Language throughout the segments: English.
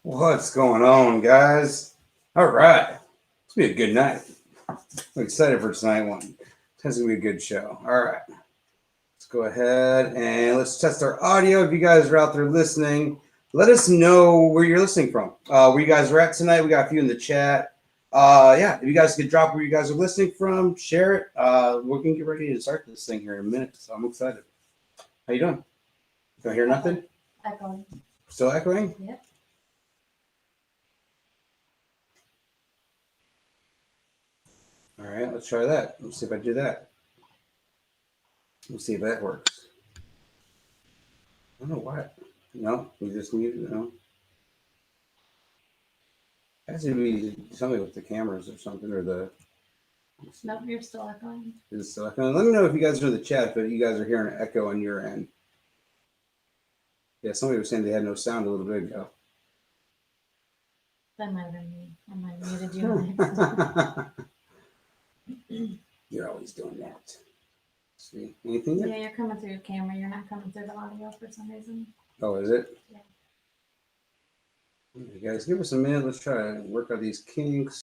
What's going on, guys? All right. It's going to be a good night. I'm excited for tonight one. It's going to be a good show. All right. Let's go ahead and let's test our audio. If you guys are out there listening, let us know where you're listening from. Where you guys are at tonight. We got a few in the chat. If you guys could drop where you guys are listening from, share it. We're going to get ready to start this thing here in a minute. So I'm excited. How you doing? Don't hear nothing? Echoing. Still echoing? Yep. All right, let's try that. Let's see if I do that. Let's see if that works. I don't know why. No, we just need to know. Has to be something with the cameras or something, or the. Nope, you're still echoing. Is it still echoing? Let me know if you guys are in the chat, but you guys are hearing an echo on your end. Yeah, somebody was saying they had no sound a little bit ago. That might have been me. I might have muted you. You're always doing that. See anything? Yeah, you're coming through your camera. You're not coming through the audio for some reason. Oh, is it? Yeah. You guys, give us a minute. Let's try to work out these kinks.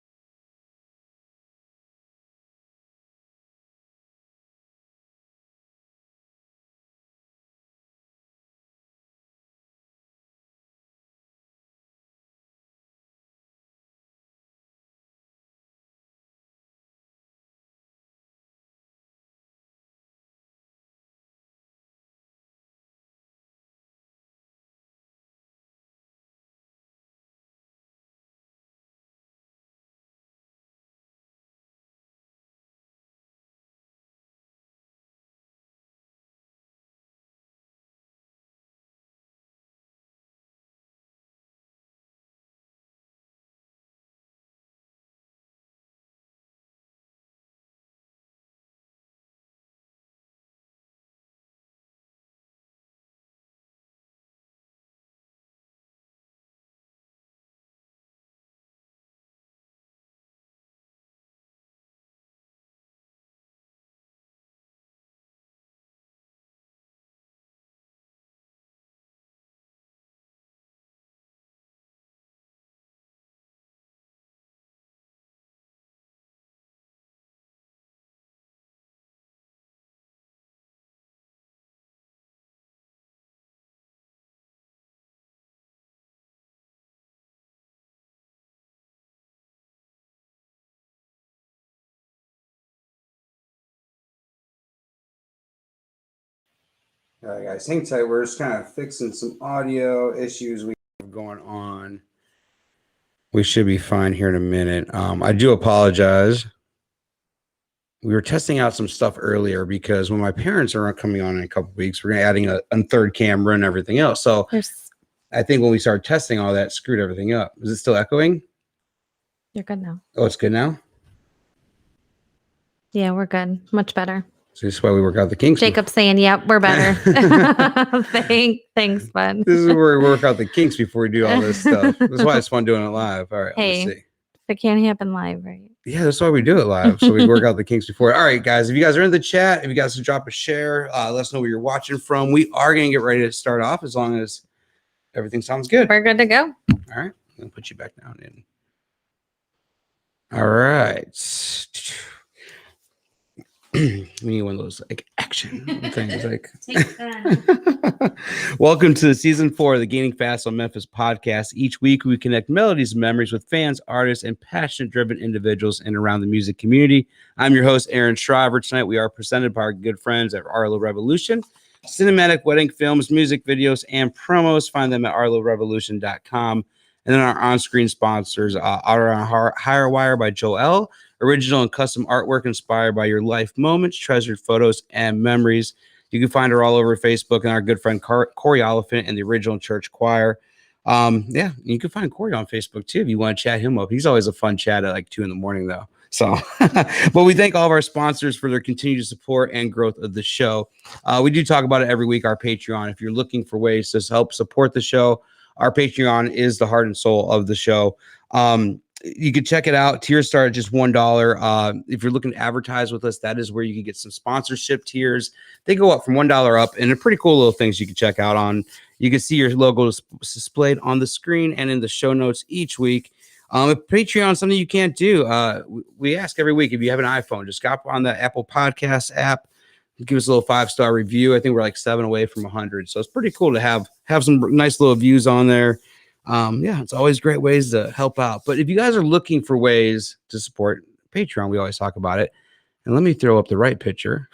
All right, guys, hang tight. We're just kind of fixing some audio issues we have going on. We should be fine here in a minute. I do apologize. We were testing out some stuff earlier because when my parents are coming on in a couple of weeks, we're going to adding a third camera and everything else. So I think when we started testing all that, screwed everything up. Is it still echoing? You're good now. Oh, it's good now? Yeah, we're good. Much better. So this is why we work out the kinks. Jacob's saying, yep, we're better. Thanks, bud. This is where we work out the kinks before we do all this stuff. This is why it's fun doing it live. All right, Hey, let's see. It can't happen live, right? Yeah, that's why we do it live. So we work out the kinks before. All right, guys, if you guys are in the chat, if you guys can drop a share, let us know where you're watching from. We are going to get ready to start off as long as everything sounds good. We're good to go. All right, I'm going to put you back down in. All right. We need one of those like action things. Like, welcome to season 4 of the Gaining Fast on Memphis podcast. Each week, we connect melodies and memories with fans, artists, and passionate-driven individuals in and around the music community. I'm your host, Aaron Shriver. Tonight, we are presented by our good friends at Arlo Revolution. Cinematic wedding films, music videos, and promos. Find them at arlorevolution.com. And then our on-screen sponsors, Hirewire by Joel. Original and custom artwork inspired by your life moments, treasured photos, and memories. You can find her all over Facebook and our good friend Corey Oliphant and the Original Church Choir. You can find Corey on Facebook too if you want to chat him up. He's always a fun chat at like 2 a.m. though. So, but we thank all of our sponsors for their continued support and growth of the show. We do talk about it every week, our Patreon. If you're looking for ways to help support the show, our Patreon is the heart and soul of the show. You can check it out. Tiers start at just $1. If you're looking to advertise with us, that is where you can get some sponsorship tiers. They go up from $1 up, and they're pretty cool little things you can check out on. You can see your logo displayed on the screen and in the show notes each week. Patreon is something you can't do. We ask every week, if you have an iPhone, just hop on the Apple Podcast app, give us a little 5-star review. I think we're like 7 away from 100. So it's pretty cool to have some nice little views on there. It's always great ways to help out. But if you guys are looking for ways to support Patreon, we always talk about it. And let me throw up the right picture.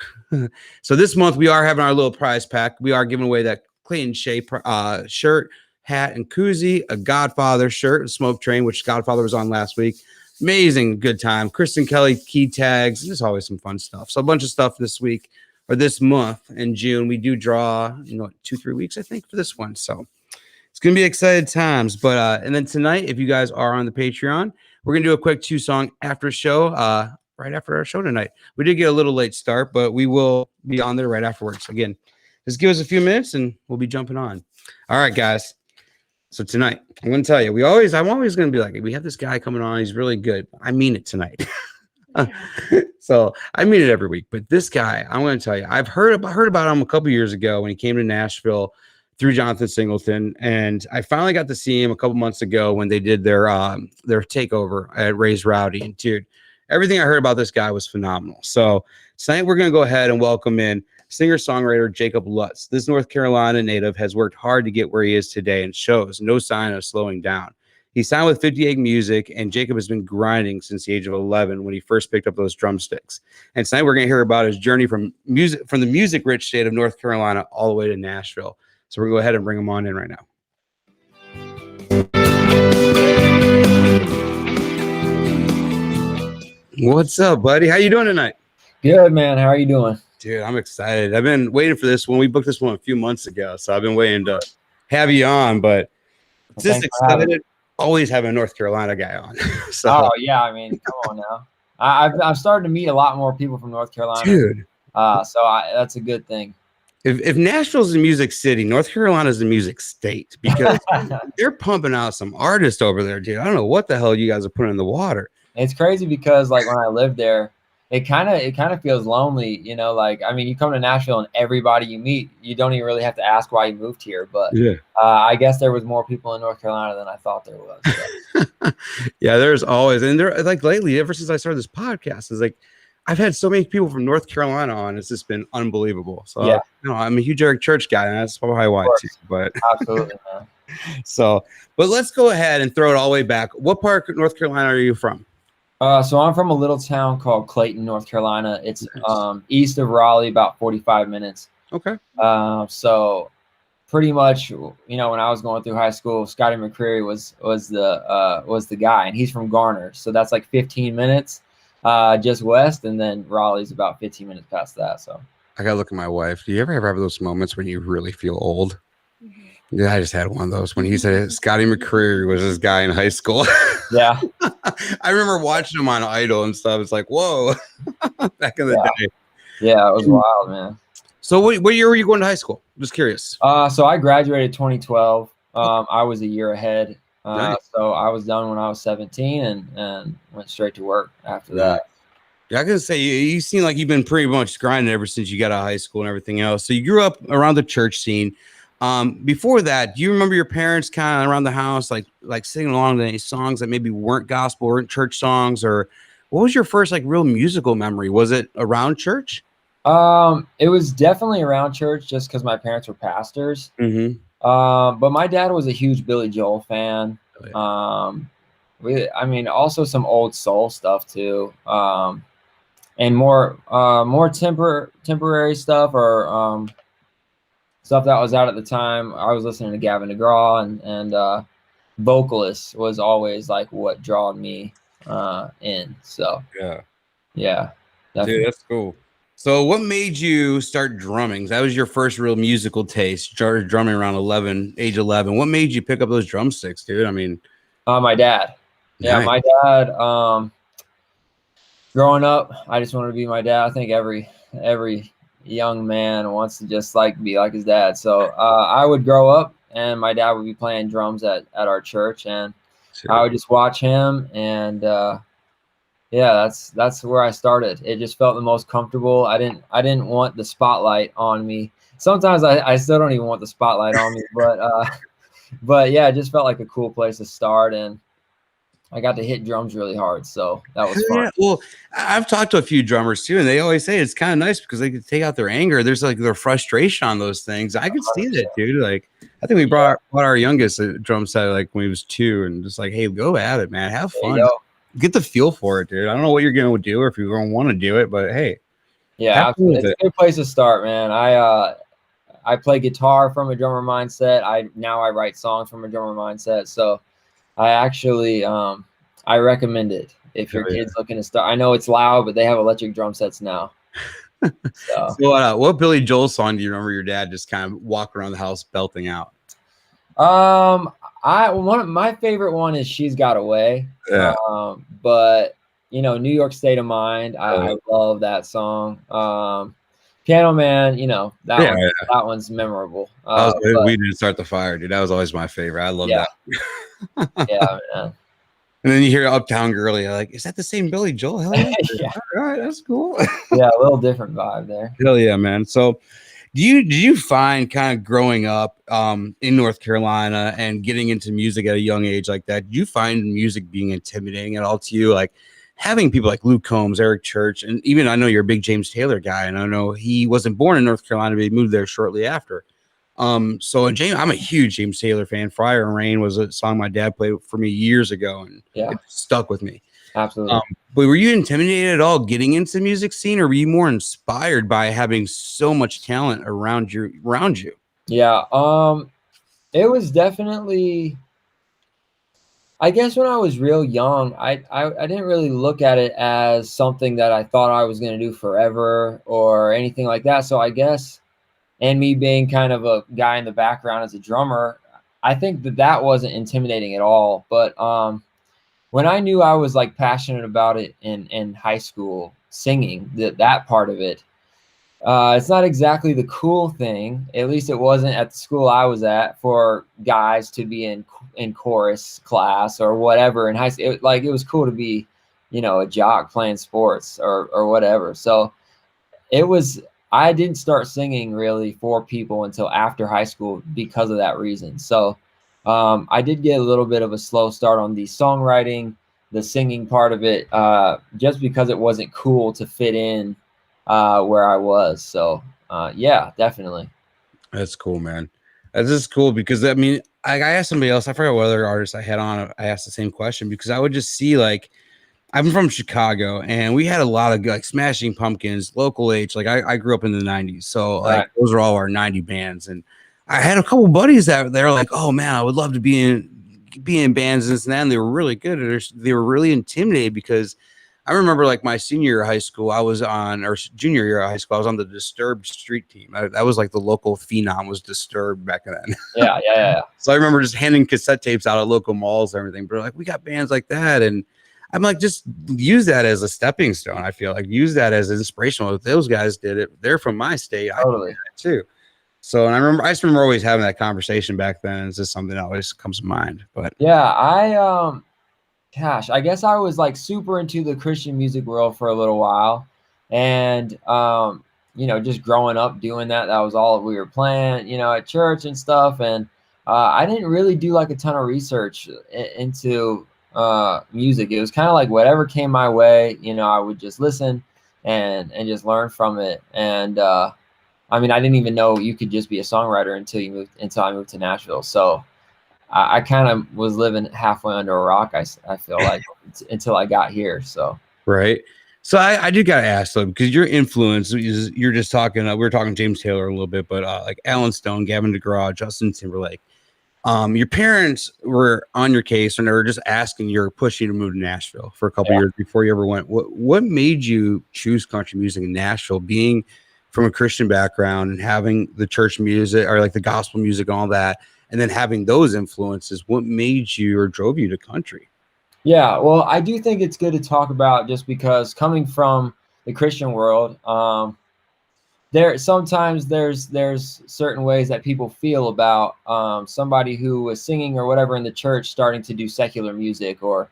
So this month we are having our little prize pack. We are giving away that Clayton Shea shirt, hat, and koozie, a Godfather shirt, a Smoke Train, which Godfather was on last week. Amazing, good time. Kristen Kelly key tags. There's always some fun stuff. So a bunch of stuff this week or this month in June. We do draw, 2-3 weeks, I think, for this one. So it's gonna be excited times. But and then tonight, if you guys are on the Patreon, we're gonna do a quick 2-song after show. Right after our show tonight. We did get a little late start, but we will be on there right afterwards. Again, just give us a few minutes and we'll be jumping on. All right, guys. So tonight, I'm going to tell you, I'm always going to be like, we have this guy coming on. He's really good. I mean it tonight. So I mean it every week. But this guy, I'm going to tell you, I've heard about him a couple years ago when he came to Nashville through Jonathan Singleton. And I finally got to see him a couple months ago when they did their takeover at Ray's Rowdy. And dude, everything I heard about this guy was phenomenal. So tonight we're going to go ahead and welcome in singer-songwriter Jacob Lutz. This North Carolina native has worked hard to get where he is today and shows no sign of slowing down. He signed with 58 Music, and Jacob has been grinding since the age of 11 when he first picked up those drumsticks. And tonight we're going to hear about his journey from the music-rich state of North Carolina all the way to Nashville. So we're going to go ahead and bring him on in right now. What's up, buddy? How you doing tonight? Good, man. How are you doing? Dude, I'm excited. I've been waiting for this one. We booked this one a few months ago, so I've been waiting to have you on, but just excited. Always having a North Carolina guy on. So, oh, yeah. I mean, come on now. I've started to meet a lot more people from North Carolina. Dude. That's a good thing. If Nashville's a music city, North Carolina's a music state because they're pumping out some artists over there, dude. I don't know what the hell you guys are putting in the water. It's crazy because like when I lived there, it kind of feels lonely, like, I mean, you come to Nashville and everybody you meet, you don't even really have to ask why you moved here. But yeah. I guess there was more people in North Carolina than I thought there was. So. Yeah, there's always, and there like lately, ever since I started this podcast, is like, I've had so many people from North Carolina on. It's just been unbelievable. So yeah. I'm a huge Eric Church guy, and that's probably why too. But absolutely, man. So, but let's go ahead and throw it all the way back. What part of North Carolina are you from? So I'm from a little town called Clayton, North Carolina. It's east of Raleigh, about 45 minutes. Okay. So pretty much, when I was going through high school, Scotty McCreery was the guy, and he's from Garner. So that's like 15 minutes just west, and then Raleigh's about 15 minutes past that. So I gotta look at my wife. Do you ever have those moments when you really feel old? Mm-hmm. Yeah, I just had one of those when he said Scotty McCreery was this guy in high school. Yeah. I remember watching him on Idol and stuff. It's like, whoa, back in the day. Yeah, it was wild, man. So what year were you going to high school? Just curious. So I graduated 2012. I was a year ahead. Nice. So I was done when I was 17 and went straight to work after that. Yeah, I gotta say, you seem like you've been pretty much grinding ever since you got out of high school and everything else. So you grew up around the church scene. Before that, do you remember your parents kind of around the house, like singing along to any songs that maybe weren't gospel, weren't church songs, or what was your first like real musical memory? Was it around church? It was definitely around church just because my parents were pastors. Mm-hmm. But my dad was a huge Billy Joel fan. Oh, yeah. Also some old soul stuff too. And more temporary stuff or stuff that was out at the time. I was listening to Gavin DeGraw and Vocalist was always like what drawed me in. So yeah, definitely. Dude, that's cool. So what made you start drumming? That was your first real musical taste. Started drumming around age 11. What made you pick up those drumsticks, dude? I mean, my dad. Yeah, nice. My dad. Growing up, I just wanted to be my dad. I think every young man wants to just like be like his dad. So I would grow up, and my dad would be playing drums at our church, and I would just watch him and. Yeah, that's where I started. It just felt the most comfortable. I didn't want the spotlight on me sometimes I still don't even want the spotlight on me, but yeah, it just felt like a cool place to start, and I got to hit drums really hard, so that was fun. Yeah, well, I've talked to a few drummers too, and they always say it's kind of nice because they can take out their anger. There's like their frustration on those things. I can see that, dude. Like, I think we brought our youngest a drum set like when he was 2, and just like, hey, go at it, man. Have fun. Get the feel for it, dude. I don't know what you're gonna do or if you're gonna want to do it, but hey, yeah, it's a good place to start, man. I play guitar from a drummer mindset. I write songs from a drummer mindset, so I actually I recommend it if your kid's looking to start. I know it's loud, but they have electric drum sets now. So what Billy Joel song do you remember your dad just kind of walking around the house belting out? My favorite one is "She's Got Away." Yeah. But you know, "New York State of Mind," I love that song. "Piano Man," you know, that one's memorable. We didn't start the fire, dude. That was always my favorite. I love that. Yeah, man. And then you hear Uptown Girl, you're like, is that the same Billy Joel? Hell yeah. Yeah. All right, that's cool. Yeah, a little different vibe there. Hell yeah, man. So did you find kind of growing up in North Carolina and getting into music at a young age like that, did you find music being intimidating at all to you? Like having people like Luke Combs, Eric Church, and even I know you're a big James Taylor guy, and I know he wasn't born in North Carolina, but he moved there shortly after. So James, I'm a huge James Taylor fan. Fire and Rain was a song my dad played for me years ago, and it stuck with me. Absolutely. But were you intimidated at all getting into the music scene, or were you more inspired by having so much talent around you? Yeah. It was definitely, I guess when I was real young, I didn't really look at it as something that I thought I was going to do forever or anything like that. So I guess, and me being kind of a guy in the background as a drummer, I think that wasn't intimidating at all. But when I knew I was like passionate about it in high school, singing, that part of it, it's not exactly the cool thing. At least it wasn't at the school I was at for guys to be in chorus class or whatever in high school. It was cool to be, you know, a jock playing sports or whatever. So I didn't start singing really for people until after high school because of that reason. So I did get a little bit of a slow start on the songwriting, the singing part of it, just because it wasn't cool to fit in where I was. So yeah, definitely. That's cool, man. That's just cool because I mean, I asked somebody else, I forgot what other artist I had on, I asked the same question because I would just see like, I'm from Chicago, and we had a lot of like Smashing Pumpkins, Local H. Like I grew up in the 90s, so like those are all our 90 bands. And I had a couple buddies that they're like, "Oh man, I would love to be in bands and this and that." And they were really good. They were really intimidated because I remember like my senior year of high school, or junior year of high school, I was on the Disturbed street team. That was like the local phenom was Disturbed back then. Yeah. So I remember just handing cassette tapes out at local malls and everything. But like, we got bands like that, and I'm like, just use that as a stepping stone. I feel like use that as inspirational. If those guys did it, they're from my state. Totally. I did that too. So, and I just remember always having that conversation back then. It's just something that always comes to mind. But yeah, I guess I was like super into the Christian music world for a little while, and you know, just growing up doing that was all we were playing, you know, at church and stuff. And I didn't really do like a ton of research into music. It was kind of like whatever came my way, you know, I would just listen and just learn from it. And I mean, I didn't even know you could just be a songwriter until I moved to Nashville. So I kind of was living halfway under a rock, I feel like, until I got here. So right. So I do gotta ask though, because your influence is, you're just talking, we were talking James Taylor a little bit, but like Alan Stone, Gavin DeGraw, Justin Timberlake. Your parents were on your case, and they were just asking you, or pushing you to move to Nashville for a couple years before you ever went. What made you choose country music in Nashville, being from a Christian background and having the church music or like the gospel music and all that, and then having those influences? What made you or drove you to country? Yeah, well, I do think it's good to talk about, just because coming from the Christian world, there's certain ways that people feel about somebody who was singing or whatever in the church starting to do secular music or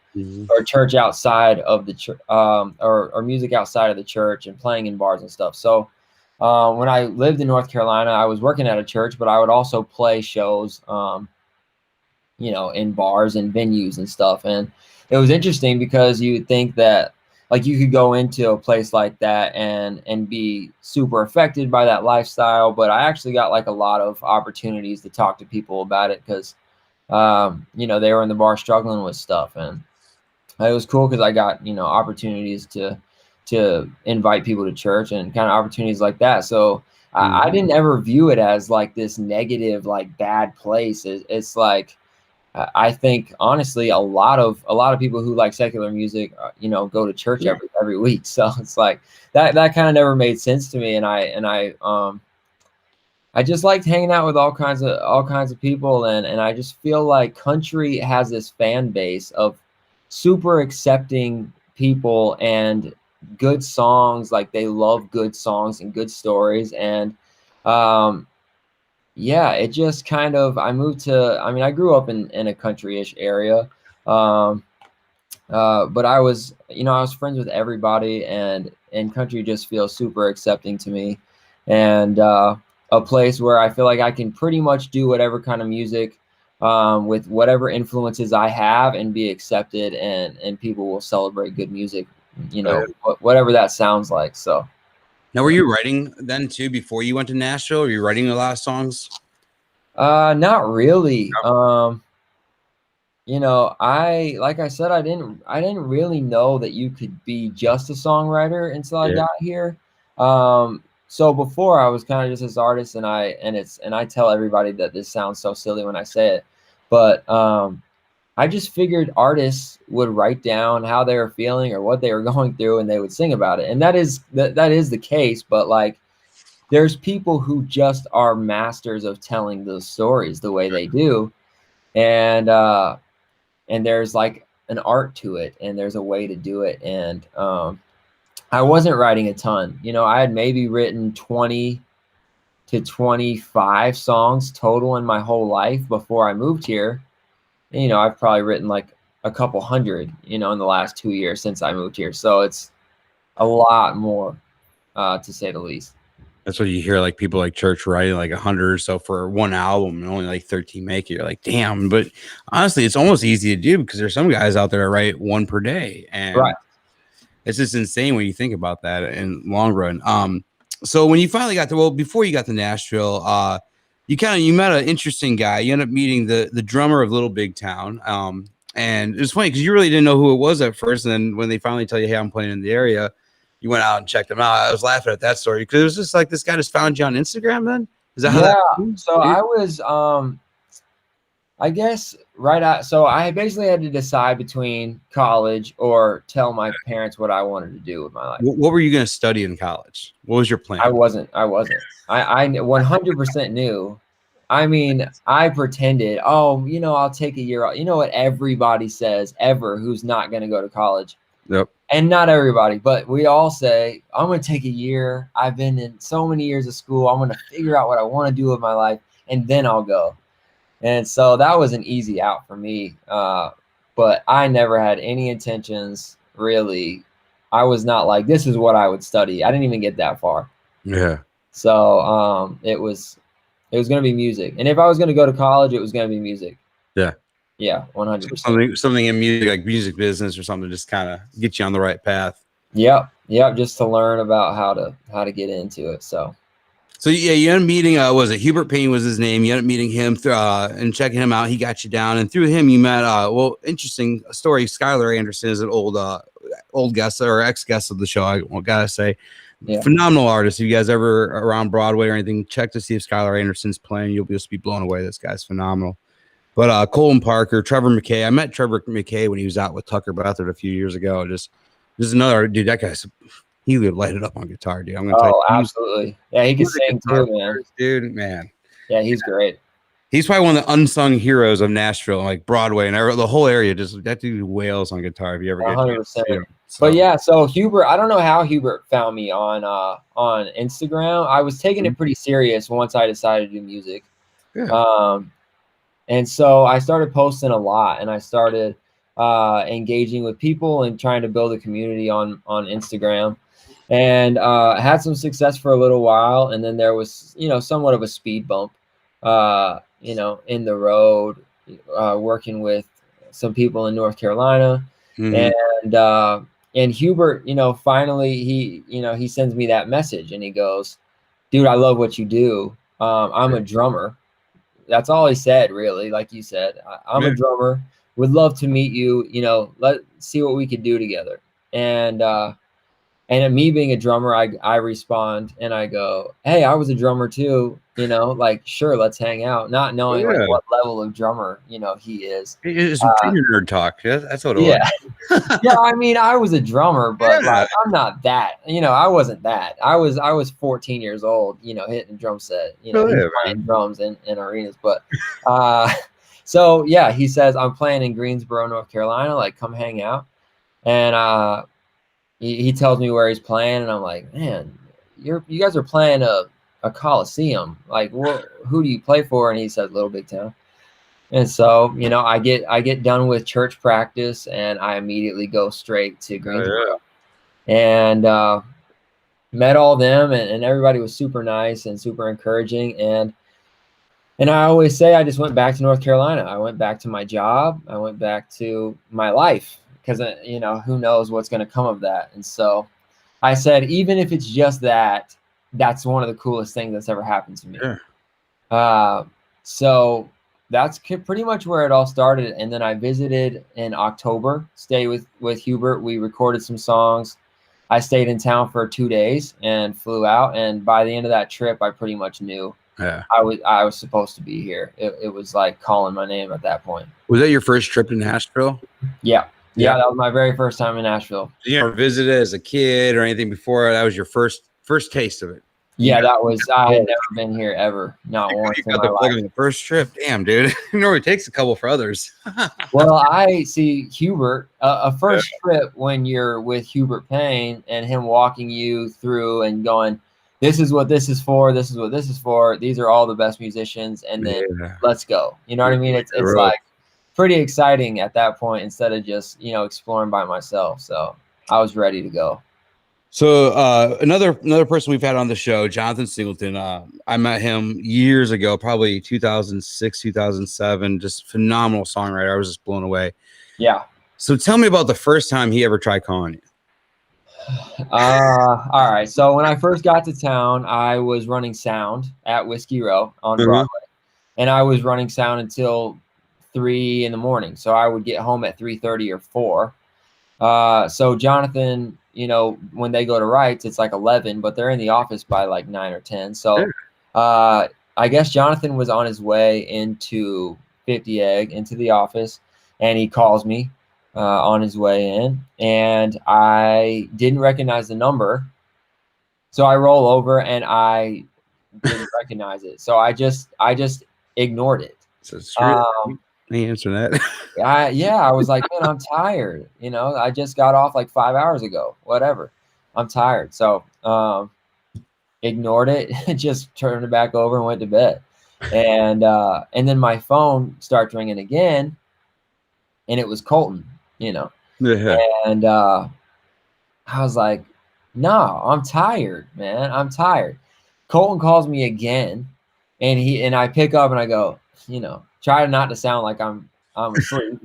church outside of the church, or music outside of the church and playing in bars and stuff. So when I lived in North Carolina, I was working at a church, but I would also play shows, in bars and venues and stuff. And it was interesting because you would think that like you could go into a place like that and be super affected by that lifestyle. But I actually got like a lot of opportunities to talk to people about it because, they were in the bar struggling with stuff. And it was cool because I got, opportunities to invite people to church and kind of opportunities like that. So I didn't ever view it as like this negative, like bad place. It's like, I think honestly, a lot of people who like secular music, go to church every week. So it's like that kind of never made sense to me. And I just liked hanging out with all kinds of people. And I just feel like country has this fan base of super accepting people and good songs. Like they love good songs and good stories. And, it just kind of, I grew up in a country-ish area. But I was friends with everybody, and country just feels super accepting to me. And a place where I feel like I can pretty much do whatever kind of music with whatever influences I have and be accepted, and people will celebrate good music, whatever that sounds like. So. Now, were you writing then too before you went to Nashville? Were you writing a lot of songs? Not really. Like I said, I didn't really know that you could be just a songwriter until I got here. So before I was kind of just this artist, and I tell everybody that this sounds so silly when I say it, but I just figured artists would write down how they were feeling or what they were going through, and they would sing about it. And that is the case. But like, there's people who just are masters of telling those stories the way they do. And there's like an art to it, and there's a way to do it. And I wasn't writing a ton. I had maybe written 20 to 25 songs total in my whole life before I moved here. And, I've probably written like a couple hundred, in the last 2 years since I moved here. So it's a lot more, to say the least. That's what you hear, like people like church writing like 100 or so for one album and only like 13 make it. You're like, damn. But honestly, it's almost easy to do because there's some guys out there that write one per day. And it's just insane when you think about that in long run. So when you finally got before you got to Nashville, you met an interesting guy. You ended up meeting the drummer of Little Big Town. And it was funny because you really didn't know who it was at first. And then when they finally tell you, hey, I'm playing in the area, you went out and checked them out. I was laughing at that story because it was just like this guy just found you on Instagram then? Is that how that so I was I guess so I basically had to decide between college or tell my parents what I wanted to do with my life. What were you going to study in college? What was your plan? I wasn't. I 100% knew. I mean, I pretended, I'll take a year off. You know what everybody says ever who's not going to go to college. Yep. And not everybody, but we all say, I'm going to take a year. I've been in so many years of school. I'm going to figure out what I want to do with my life, and then I'll go. And so that was an easy out for me. But I never had any intentions, really. I was not like, this is what I would study. I didn't even get that far. Yeah. So it was going to be music. And if I was going to go to college, it was going to be music. Yeah. Yeah, 100%. Something in music, like music business or something, just kind of get you on the right path. Yep, just to learn about how to get into it. So yeah, you ended up meeting, was it Hubert Payne was his name? You ended up meeting him and checking him out. He got you down, and through him you met, interesting story. Skylar Anderson is an old guest or ex-guest of the show, I gotta say. Yeah. Phenomenal artist. If you guys ever around Broadway or anything, check to see if Skylar Anderson's playing. You'll just be blown away. This guy's phenomenal. But Colin Parker, Trevor McKay. I met Trevor McKay when he was out with Tucker Bethard a few years ago. Just another dude. That guy's he would light it up on guitar, dude. I'm gonna tell you. Absolutely. Yeah, he can sing too, man. Dude, man. Yeah, he's great. He's probably one of the unsung heroes of Nashville, like Broadway and the whole area. Just that dude wails on guitar. If you ever get 100%. So. But yeah, so Hubert, I don't know how Hubert found me on Instagram. I was taking it pretty serious once I decided to do music. Yeah. And so I started posting a lot, and I started engaging with people and trying to build a community on Instagram. and had some success for a little while. And then there was, somewhat of a speed bump, in the road, working with some people in North Carolina. And Hubert, finally he sends me that message and he goes, dude, I love what you do. I'm a drummer. That's all he said, really. Like you said, I'm a drummer, would love to meet you, let's see what we could do together. And me being a drummer, I respond and I go, hey, I was a drummer too, like, sure, let's hang out. Not knowing like what level of drummer, he is. It's junior nerd talk. Yeah, that's what it was. Yeah, I mean, I was a drummer, but like, I'm not that. I wasn't that. I was 14 years old, hitting a drum set, playing drums in arenas. But so yeah, he says, I'm playing in Greensboro, North Carolina. Like, come hang out. And he tells me where he's playing, and I'm like, man, you guys are playing a Coliseum. Like, who do you play for? And he says, Little Big Town. And so, I get done with church practice, and I immediately go straight to Greensboro. And met all them, and everybody was super nice and super encouraging. And I always say I just went back to North Carolina. I went back to my job. I went back to my life. Because, who knows what's going to come of that. And so I said, even if it's just that, that's one of the coolest things that's ever happened to me. Sure. So that's pretty much where it all started. And then I visited in October, stayed with Hubert. We recorded some songs. I stayed in town for 2 days and flew out. And by the end of that trip, I pretty much knew I was supposed to be here. It was like calling my name at that point. Was that your first trip to Nashville? Yeah. Yeah, that was my very first time in Nashville. You never visited as a kid or anything before? That was your first taste of it? Yeah, that was. I had never been here ever, not once in my life. The first trip, damn, dude. It normally takes a couple for others. Well, I see Hubert. A first trip when you're with Hubert Payne and him walking you through and going, this is what this is for. This is what this is for. These are all the best musicians, and then let's go. You know what I mean? It's like pretty exciting at that point instead of just, exploring by myself. So I was ready to go. So another person we've had on the show, Jonathan Singleton. I met him years ago, probably 2006, 2007. Just phenomenal songwriter. I was just blown away. Yeah. So tell me about the first time he ever tried calling you. All right. So when I first got to town, I was running sound at Whiskey Row on Broadway, and I was running sound until 3 a.m. So I would get home at 3:30 or 4. So Jonathan, when they go to Wrights, it's like 11, but they're in the office by like 9 or 10. So I guess Jonathan was on his way into 50 Egg, into the office, and he calls me on his way in, and I didn't recognize the number. So I roll over and I didn't recognize it. So I just ignored it. So it's true. He answered that. I was like, man, I'm tired. I just got off like 5 hours ago. Whatever. I'm tired. So ignored it, just turned it back over and went to bed. And then my phone starts ringing again, and it was Colton, And I was like, no, I'm tired, man. I'm tired. Colton calls me again, and I pick up and I go, try not to sound like I'm asleep,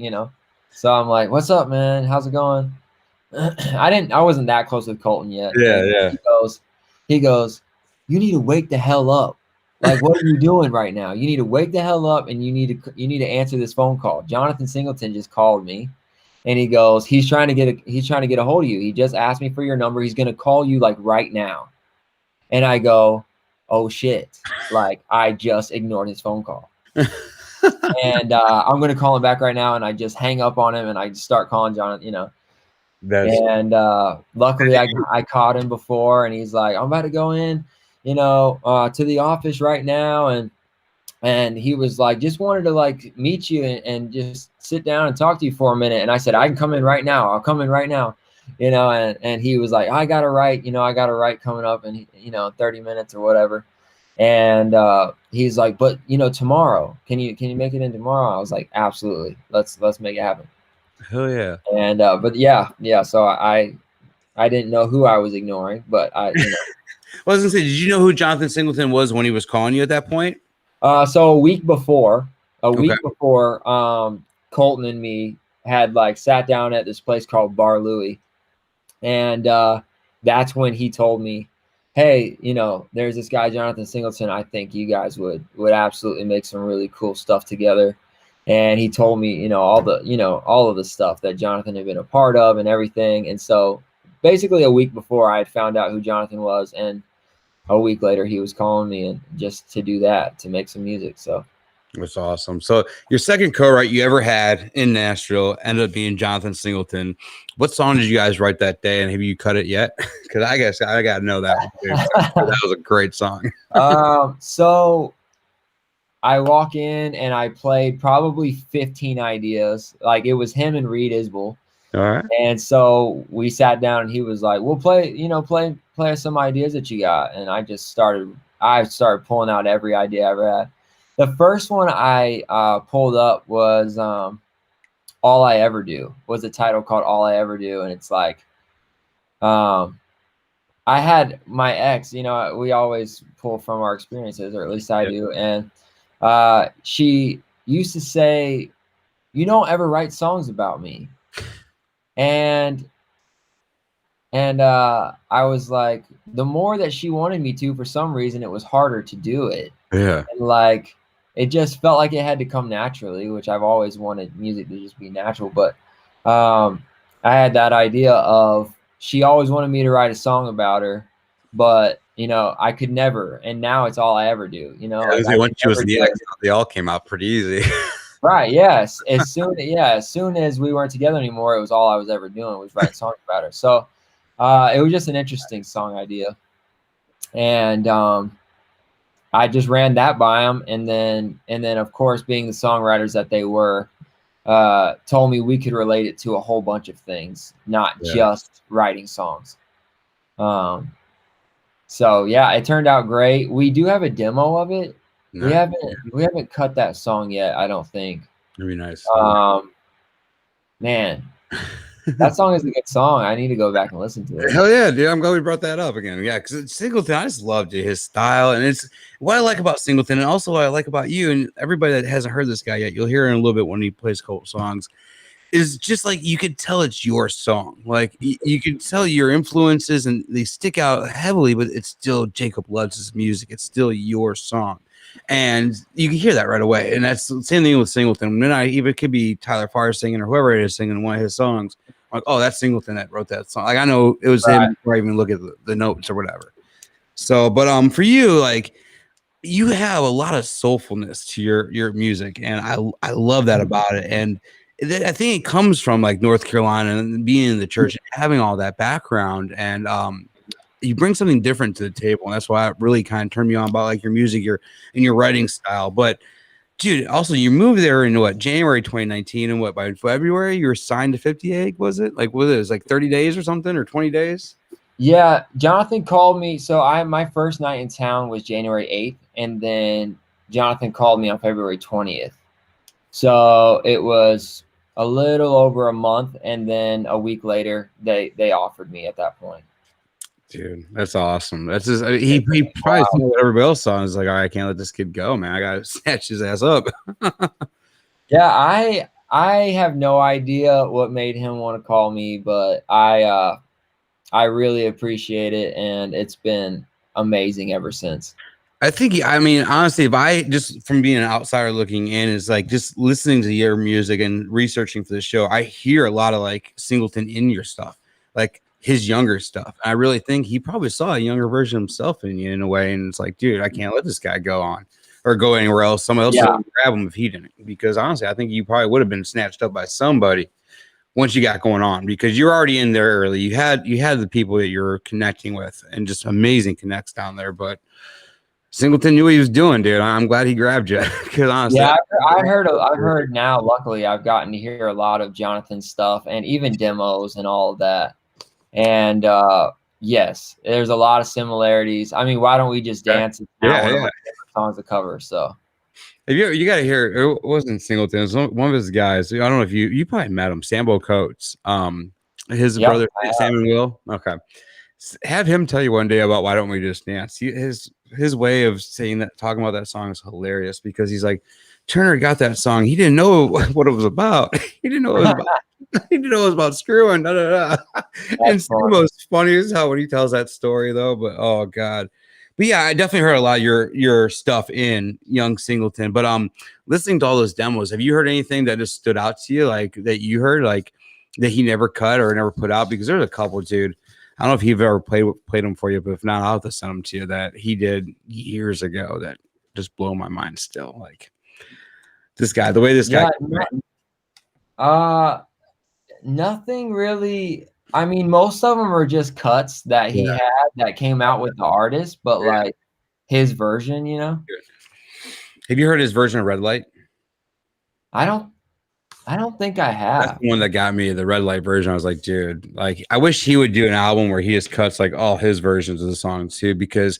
So I'm like, what's up, man? How's it going? I wasn't that close with Colton yet. Yeah. He goes, you need to wake the hell up. Like, what are you doing right now? You need to wake the hell up, and you need to answer this phone call. Jonathan Singleton just called me, and he goes, he's trying to get a hold of you. He just asked me for your number. He's going to call you like right now. And I go, oh shit. Like, I just ignored his phone call. And I'm going to call him back right now, and I just hang up on him, and I just start calling Jonathan, And luckily I caught him before, and he's like, I'm about to go in, to the office right now. And he was like, just wanted to like meet you and just sit down and talk to you for a minute. And I said, I can come in right now. I'll come in right now, and he was like, I got a write coming up in, 30 minutes or whatever. And he's like, but tomorrow, can you make it in tomorrow? I was like, absolutely. Let's make it happen. Hell yeah. And but yeah. So I I didn't know who I was ignoring, but I, you know. I was gonna say, did you know who Jonathan Singleton was when he was calling you at that point? So a week before, Okay. Colton and me had like sat down at this place called Bar Louie, and that's when he told me, hey, you know, there's this guy Jonathan Singleton. I think you guys would absolutely make some really cool stuff together. And he told me, you know, all of the stuff that Jonathan had been a part of and everything. And so basically a week before, I had found out who Jonathan was, and a week later he was calling me and just to do that, to make some music. So that's awesome. So your second co-write you ever had in Nashville ended up being Jonathan Singleton. What song did you guys write that day, and have you cut it yet? Because I guess I got to know that one too. That was a great song. So I walk in and I played probably 15 ideas. Like, it was him and Reed Isbell. All right. And so we sat down and he was like, "We'll play some ideas that you got." And I started pulling out every idea I ever had. The first one I pulled up was All I Ever Do, was a title called All I Ever Do. And it's like, I had my ex, you know, we always pull from our experiences, or at least I do. And she used to say, "You don't ever write songs about me." And I was like, the more that she wanted me to, for some reason, it was harder to do it. Yeah. And like, it just felt like it had to come naturally, which I've always wanted music to just be natural. But I had that idea of, she always wanted me to write a song about her, but you know, I could never. And now it's all I ever do. You know, like, once she was in the ex, they all came out pretty easy. Right. Yes. As soon as we weren't together anymore, it was all I was ever doing was writing songs about her. So it was just an interesting song idea, and I just ran that by them, and then of course, being the songwriters that they were, told me we could relate it to a whole bunch of things, not just writing songs. So yeah, it turned out great. We do have a demo of it. Nice. We haven't cut that song yet, I don't think. That'd be nice. Man, that song is a good song. I need to go back and listen to it. Hell yeah, dude! I'm glad we brought that up again. Yeah, because Singleton, I just loved it, his style, and it's what I like about Singleton, and also what I like about you and everybody that hasn't heard this guy yet. You'll hear in a little bit when he plays cult songs. Is just like, you could tell it's your song. Like, you can tell your influences, and they stick out heavily, but it's still Jacob Lutz's music. It's still your song. And you can hear that right away. And that's the same thing with Singleton. Then it could be Tyler Farr singing, or whoever it is singing one of his songs. I'm like, oh, that's Singleton that wrote that song. Like, I know it was him before I even look at the notes or whatever. So, but for you, like, you have a lot of soulfulness to your music, and I love that about it. And I think it comes from like North Carolina and being in the church and having all that background, and you bring something different to the table, and that's why it really kind of turned me on about like your music, your writing style. But dude, also you moved there in what, January 2019, and what, by February you were signed to 58? Was it like, was it like 30 days or something, or 20 days? Yeah, Jonathan called me. So my first night in town was January 8th, and then Jonathan called me on February 20th. So it was a little over a month, and then a week later they offered me at that point. Dude, that's awesome. That's just, he probably saw what everybody else saw and was like, all right, I can't let this kid go, man. I gotta snatch his ass up. Yeah, I have no idea what made him want to call me, but I really appreciate it, and it's been amazing ever since. I mean, honestly, if I just, from being an outsider looking in, is like just listening to your music and researching for the show, I hear a lot of like Singleton in your stuff, like his younger stuff. I really think he probably saw a younger version of himself in you in a way, and it's like, dude, I can't let this guy go on or go anywhere else. Somebody else would grab him if he didn't, because honestly, I think you probably would have been snatched up by somebody once you got going on, because you're already in there early. You had the people that you're connecting with, and just amazing connects down there. But Singleton knew what he was doing, dude. I'm glad he grabbed you, because honestly, yeah, I've heard now. Luckily, I've gotten to hear a lot of Jonathan's stuff, and even demos and all of that. And yes, there's a lot of similarities. I mean, why don't we just dance? Yeah. One of my favorite songs to cover. So, if you got to hear, it wasn't Singleton. It was one of his guys. I don't know if you probably met him, Sambo Coates. His Yep, brother Sam and Will. Okay, have him tell you one day about Why Don't We Just Dance. His way of saying that, talking about that song is hilarious because he's like, Turner got that song. He didn't know what it was about. He didn't know it was about. He didn't know it was about screwing. Da, da, da. And it's the most funny as hell when he tells that story though. But oh god. But yeah, I definitely heard a lot of your stuff in Young Singleton. But listening to all those demos, have you heard anything that just stood out to you, like that you heard, like that he never cut or never put out? Because there's a couple, dude. I don't know if you've ever played them for you, but if not, I'll have to send them to you that he did years ago that just blow my mind still. Like this guy, the way this guy. Nothing really. I mean, most of them are just cuts that he had that came out with the artist, but like his version, you know. Have you heard his version of Red Light? I don't think I have. That's the one that got me, the Red Light version. I was like, dude, like I wish he would do an album where he just cuts like all his versions of the songs too, because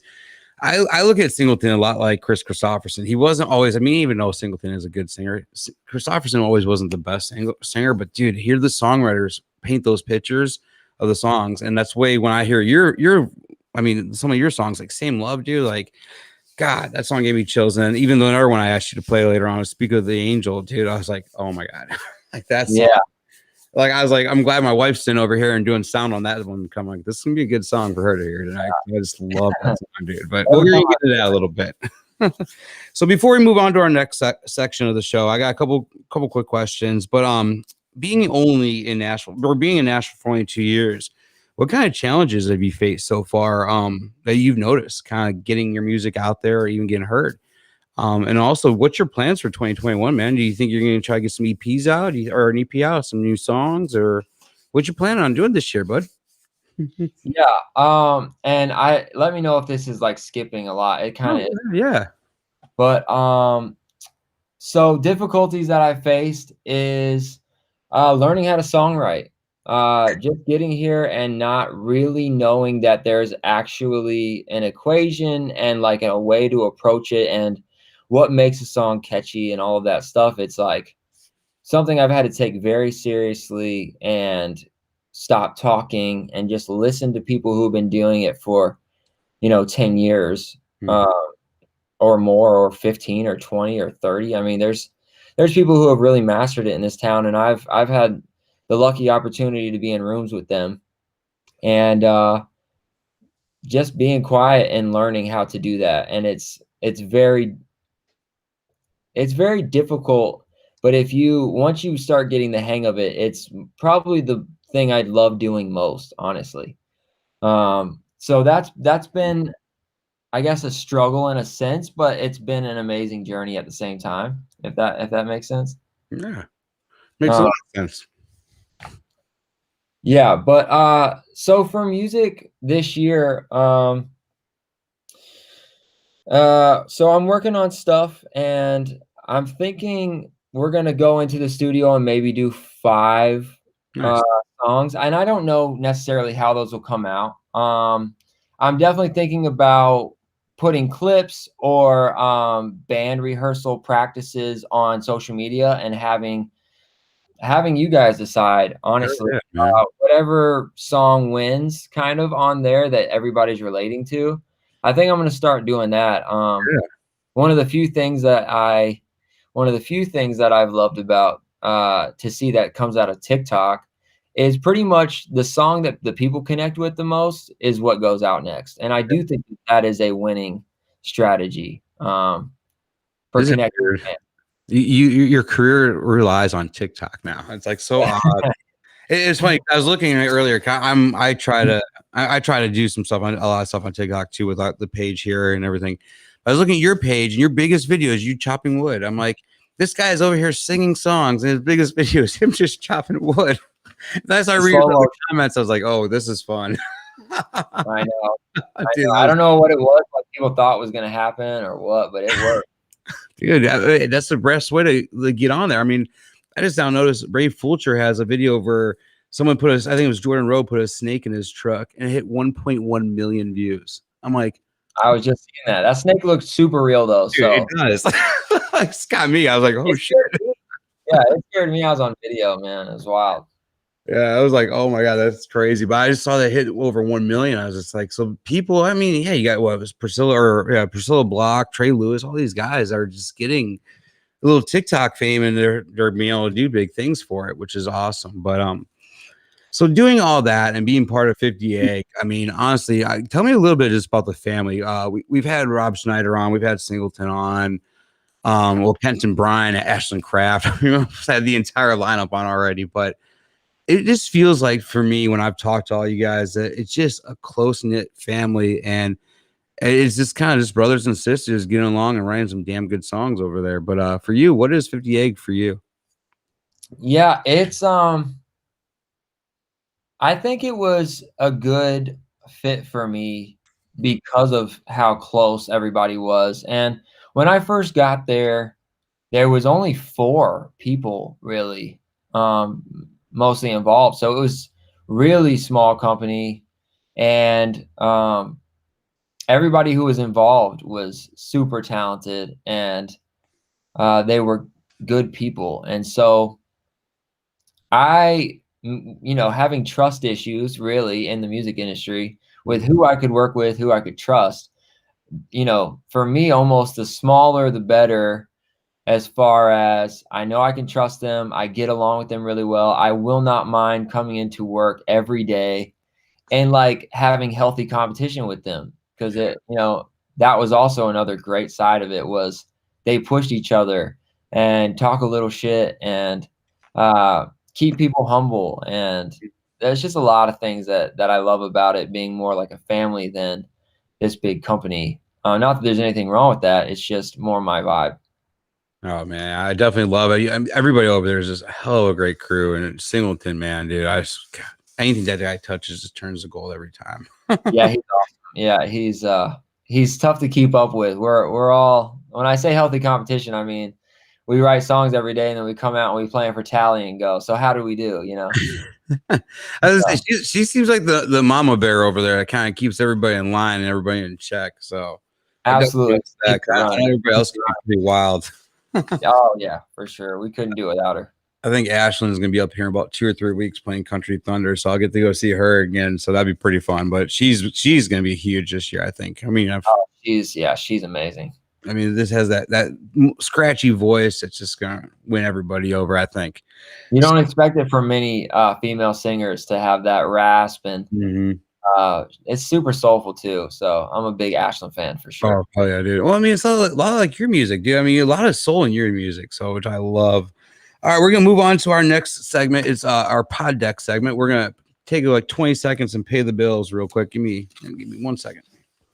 I look at Singleton a lot like Chris Christopherson. He wasn't always, I mean, even though Singleton is a good singer, Christopherson always wasn't the best singer, but dude, hear the songwriters paint those pictures of the songs. And that's way when I hear I mean, some of your songs like Same Love, dude, like, God, that song gave me chills. And even the another one I asked you to play later on, Speak of the Angel, dude, I was like, oh my God, like that's like I was like, I'm glad my wife's sitting over here and doing sound on that one. Come like, this is gonna be a good song for her to hear tonight. I just love that song, dude. But we're gonna get into that a little bit. So before we move on to our next section of the show, I got a couple quick questions. But being in Nashville for only 2 years, what kind of challenges have you faced so far that you've noticed kind of getting your music out there or even getting heard? And also, what's your plans for 2021, man? Do you think you're going to try to get some EPs out or an EP out, some new songs, or what you planning on doing this year, bud? Yeah. And let me know if this is like skipping a lot. It kind of is. Yeah. But so difficulties that I faced is learning how to songwrite. Just getting here and not really knowing that there's actually an equation and like a way to approach it and what makes a song catchy and all of that stuff. It's like something I've had to take very seriously and stop talking and just listen to people who've been doing it for, 10 years or more, or 15 or 20 or 30. I mean, there's people who have really mastered it in this town, and I've had the lucky opportunity to be in rooms with them and just being quiet and learning how to do that. And it's very difficult, but once you start getting the hang of it, it's probably the thing I'd love doing most, honestly. So that's been, I guess, a struggle in a sense, but it's been an amazing journey at the same time, if that makes sense. Yeah, makes a lot of sense. Yeah, but so for music this year, so I'm working on stuff, and I'm thinking we're gonna go into the studio and maybe do 5 songs, and I don't know necessarily how those will come out. I'm definitely thinking about putting clips or band rehearsal practices on social media and having you guys decide, honestly, whatever song wins kind of on there that everybody's relating to. I think I'm going to start doing that. One of the few things that I've loved about to see that comes out of TikTok is pretty much the song that the people connect with the most is what goes out next. And I do think that is a winning strategy for connecting. Your career relies on TikTok now. It's like so odd. It's funny. I was looking at it earlier. I try to do some stuff on a lot of stuff on TikTok too, with the page here and everything. I was looking at your page, and your biggest video is you chopping wood. I'm like, this guy is over here singing songs, and his biggest video is him just chopping wood. As I read the comments, I was like, oh, this is fun. I know. I don't know what it was, what people thought was going to happen or what, but it worked. Dude, that's the best way to get on there. I mean, I just now noticed Brave Fulcher has a video where someone I think it was Jordan Rowe, put a snake in his truck, and it hit 1.1 million views. I'm like, I was just seeing that. That snake looks super real though. Dude, so it does. It's got me. I was like, oh shit. Yeah, it scared me. I was on video, man. It was wild. Yeah, I was like, oh my God, that's crazy. But I just saw that hit over 1 million. I was just like, so people, I mean, yeah, you got what was Priscilla Block, Trey Lewis, all these guys are just getting a little TikTok fame and they're being able to do big things for it, which is awesome. But so doing all that and being part of 58, I mean, honestly, tell me a little bit just about the family. We've had Rob Schneider on, we've had Singleton on, well, Kenton Bryan, Ashland Kraft, we've had the entire lineup on already, but it just feels like for me when I've talked to all you guys that it's just a close-knit family and it's just kind of just brothers and sisters getting along and writing some damn good songs over there. But for you, what is 58 for you? Yeah, it's I think it was a good fit for me because of how close everybody was. And when I first got there, there was only 4 people really, mostly involved. So it was really small company, and everybody who was involved was super talented, and they were good people. And so having trust issues really in the music industry with who I could work with, who I could trust, for me, almost the smaller, the better, as far as I know I can trust them. I get along with them really well. I will not mind coming into work every day and like having healthy competition with them, because that was also another great side of it was they pushed each other and talk a little shit and keep people humble. And there's just a lot of things that I love about it being more like a family than this big company. Not that there's anything wrong with that. It's just more my vibe. Oh man, I definitely love it. Everybody over there is just a hell of a great crew, and Singleton, man, dude, anything that guy touches just turns to gold every time. Yeah, he's awesome. Yeah, he's tough to keep up with. We're all, when I say healthy competition, I mean we write songs every day and then we come out and we play for tally and go, so how do we do? I was gonna say, she seems like the mama bear over there that kind of keeps everybody in line and everybody in check. So absolutely, everybody else can be pretty wild. Oh yeah, for sure. We couldn't do it without her. I think Ashland's gonna be up here in about 2 or 3 weeks playing Country Thunder, so I'll get to go see her again. So that'd be pretty fun. But she's gonna be huge this year, I think. I mean, she's amazing. I mean, this has that scratchy voice that's just gonna win everybody over, I think. You don't expect it from many female singers to have that rasp, and it's super soulful too. So I'm a big Ashland fan for sure. Oh yeah, dude. Well, I mean, it's a lot like your music, dude. I mean, a lot of soul in your music, so which I love. All right, we're gonna move on to our next segment. It's our pod deck segment. We're gonna take like 20 seconds and pay the bills real quick. Give me 1 second.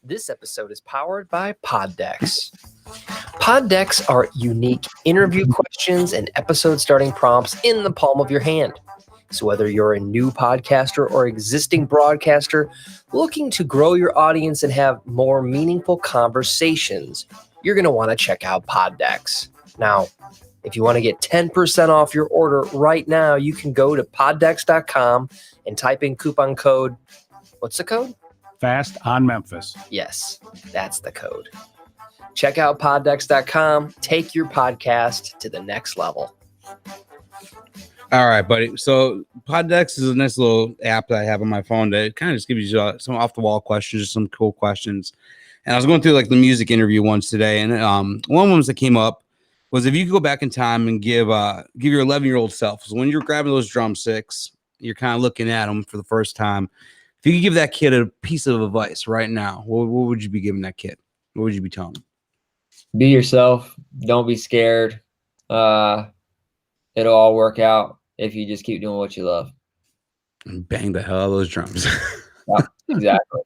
This episode is powered by Pod Decks. Pod Decks are unique interview questions and episode starting prompts in the palm of your hand. So whether you're a new podcaster or existing broadcaster looking to grow your audience and have more meaningful conversations, you're going to want to check out Pod Decks. Now, if you want to get 10% off your order right now, you can go to poddex.com and type in coupon code. What's the code? Fast on Memphis. Yes, that's the code. Check out poddex.com. Take your podcast to the next level. All right, buddy. So Poddex is a nice little app that I have on my phone that kind of just gives you some off the wall questions, just some cool questions. And I was going through like the music interview ones today, and one of them that came up was if you could go back in time and give your 11-year-old self, so when you're grabbing those drumsticks, you're kind of looking at them for the first time. If you could give that kid a piece of advice right now, what would you be giving that kid? What would you be telling him? Be yourself. Don't be scared. It'll all work out if you just keep doing what you love. And bang the hell out of those drums. Yeah, exactly.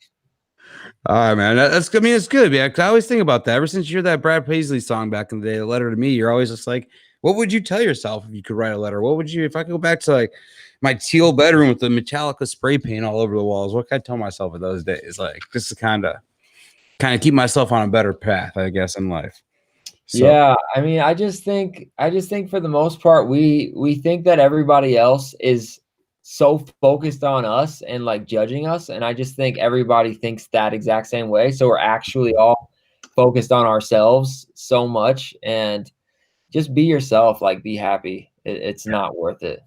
All right, man. That's good. I mean, it's good, man. 'Cause I always think about that. Ever since you heard that Brad Paisley song back in the day, The Letter to Me, you're always just like, what would you tell yourself if you could write a letter? What would you, if I could go back to like my teal bedroom with the Metallica spray paint all over the walls, what could I tell myself in those days? Like, just to kind of keep myself on a better path, I guess, in life. So. Yeah, I mean, I just think for the most part, we think that everybody else is so focused on us and like judging us, and I just think everybody thinks that exact same way. So we're actually all focused on ourselves so much, and just be yourself, like be happy. It's not worth it.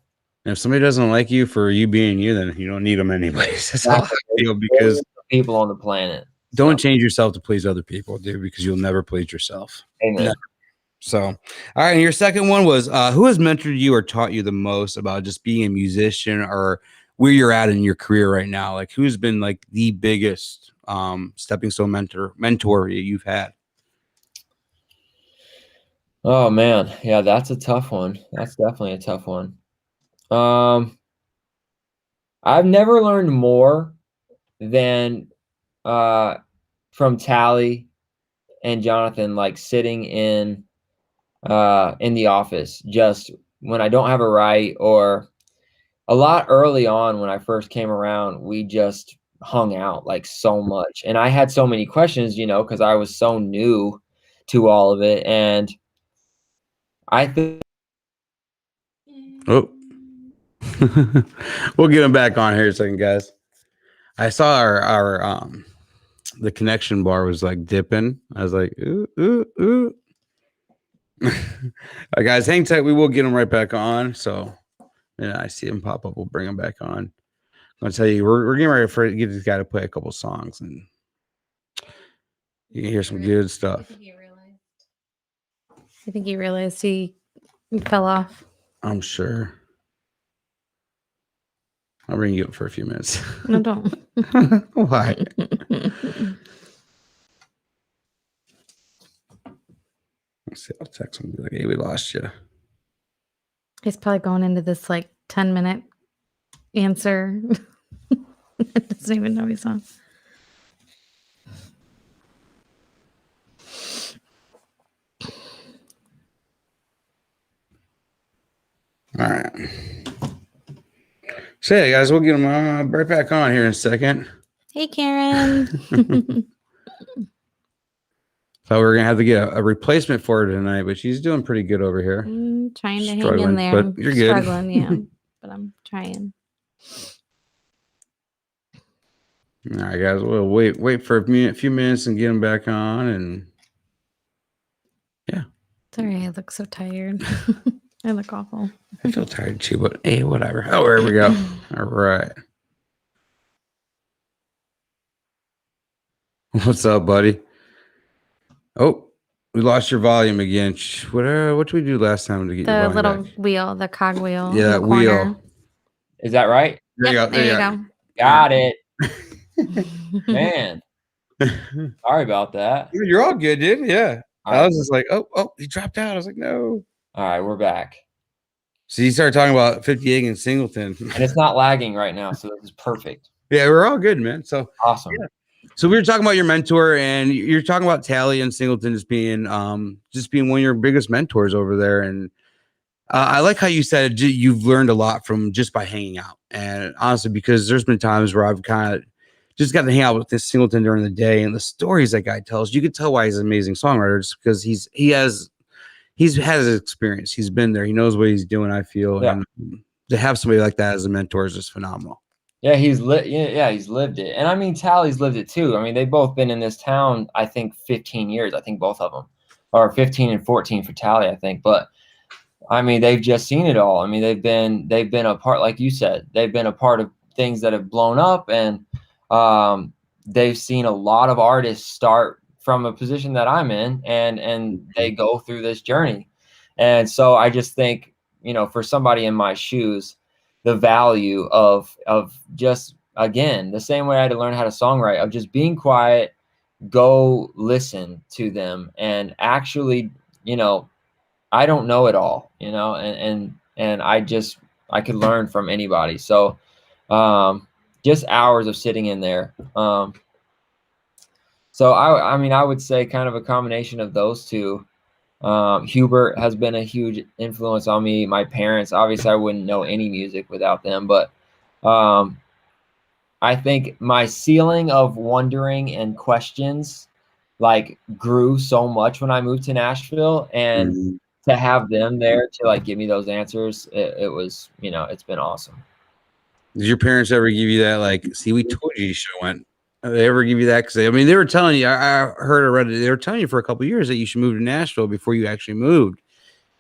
And if somebody doesn't like you for you being you, then you don't need them anyways. That's how I feel, because people on the planet. don't change yourself to please other people, dude, because you'll never please yourself. Amen. Never. So, all right. And your second one was who has mentored you or taught you the most about just being a musician, or where you're at in your career right now? Like, who's been like the biggest stepping stone mentor you've had? Oh man, yeah, that's a tough one. That's definitely a tough one. I've never learned more than from Tally and Jonathan, like sitting in the office, just when I don't have a write, or a lot early on when I first came around, we just hung out like so much. And I had so many questions, because I was so new to all of it. And I think we'll get him back on here in a second, guys. I saw our the connection bar was like dipping. I was like, ooh, ooh, ooh. All right, guys, hang tight. We will get him right back on. So, yeah, I see him pop up. We'll bring him back on. I'm gonna tell you, we're getting ready to get this guy to play a couple songs, and you can hear some good stuff. I think he realized he fell off. I'm sure. I'll bring you up for a few minutes. No, don't. Why? Let's see. I'll text him and be like, hey, we lost you. He's probably going into this like 10-minute answer. Doesn't even know he's on. All right. So, yeah, guys, we'll get him right back on here in a second. Hey, Karen. Thought we were going to have to get a replacement for her tonight, but she's doing pretty good over here. I'm trying to hang in Struggling, there. but you're good. Struggling, yeah. But I'm trying. All right, guys, we'll wait for a few minutes and get him back on. And yeah. Sorry, I look so tired. I look awful. I feel tired too, but hey, whatever. Oh, there we go. All right. What's up, buddy? Oh, we lost your volume again. What did we do last time to get your The volume little back? wheel, the cog wheel. Yeah, in the that wheel. corner. is that right? There you Yep, go. there you go. Got it. Man, sorry about that. You're all good, dude. Yeah. All I right. was just like, oh, he dropped out. I was like, no. All right, we're back. So you started talking about 58 and Singleton. And it's not lagging right now, so this is perfect. Yeah, we're all good, man. So Awesome. Yeah. So we were talking about your mentor, and you're talking about Tally and Singleton just being one of your biggest mentors over there. And I like how you said you've learned a lot from just by hanging out. And honestly, because there's been times where I've kind of just got to hang out with this Singleton during the day, and the stories that guy tells, you can tell why he's an amazing songwriter, just because he's had his experience. He's been there. He knows what he's doing, I feel. Yeah. And to have somebody like that as a mentor is just phenomenal. Yeah, he's lived it. And I mean, Tally's lived it too. I mean, they've both been in this town, I think 15 years, I think both of them, or 15 and 14 for Tally, I think. But I mean, they've just seen it all. I mean, they've been a part, like you said, they've been a part of things that have blown up, and they've seen a lot of artists start from a position that I'm in, and they go through this journey. And so I just think, for somebody in my shoes, the value of just, again, the same way I had to learn how to songwrite, of just being quiet, go listen to them, and actually, I don't know it all, and I could learn from anybody. So just hours of sitting in there. So I mean, I would say kind of a combination of those two. Hubert has been a huge influence on me. My parents, obviously I wouldn't know any music without them, but I think my ceiling of wondering and questions like grew so much when I moved to Nashville, and to have them there to like give me those answers, it was, it's been awesome. Did your parents ever give you that, like, see, we told you you should have went? Did they ever give you that? Because, I mean, they were telling you, I heard or read it, they were telling you for a couple of years that you should move to Nashville before you actually moved.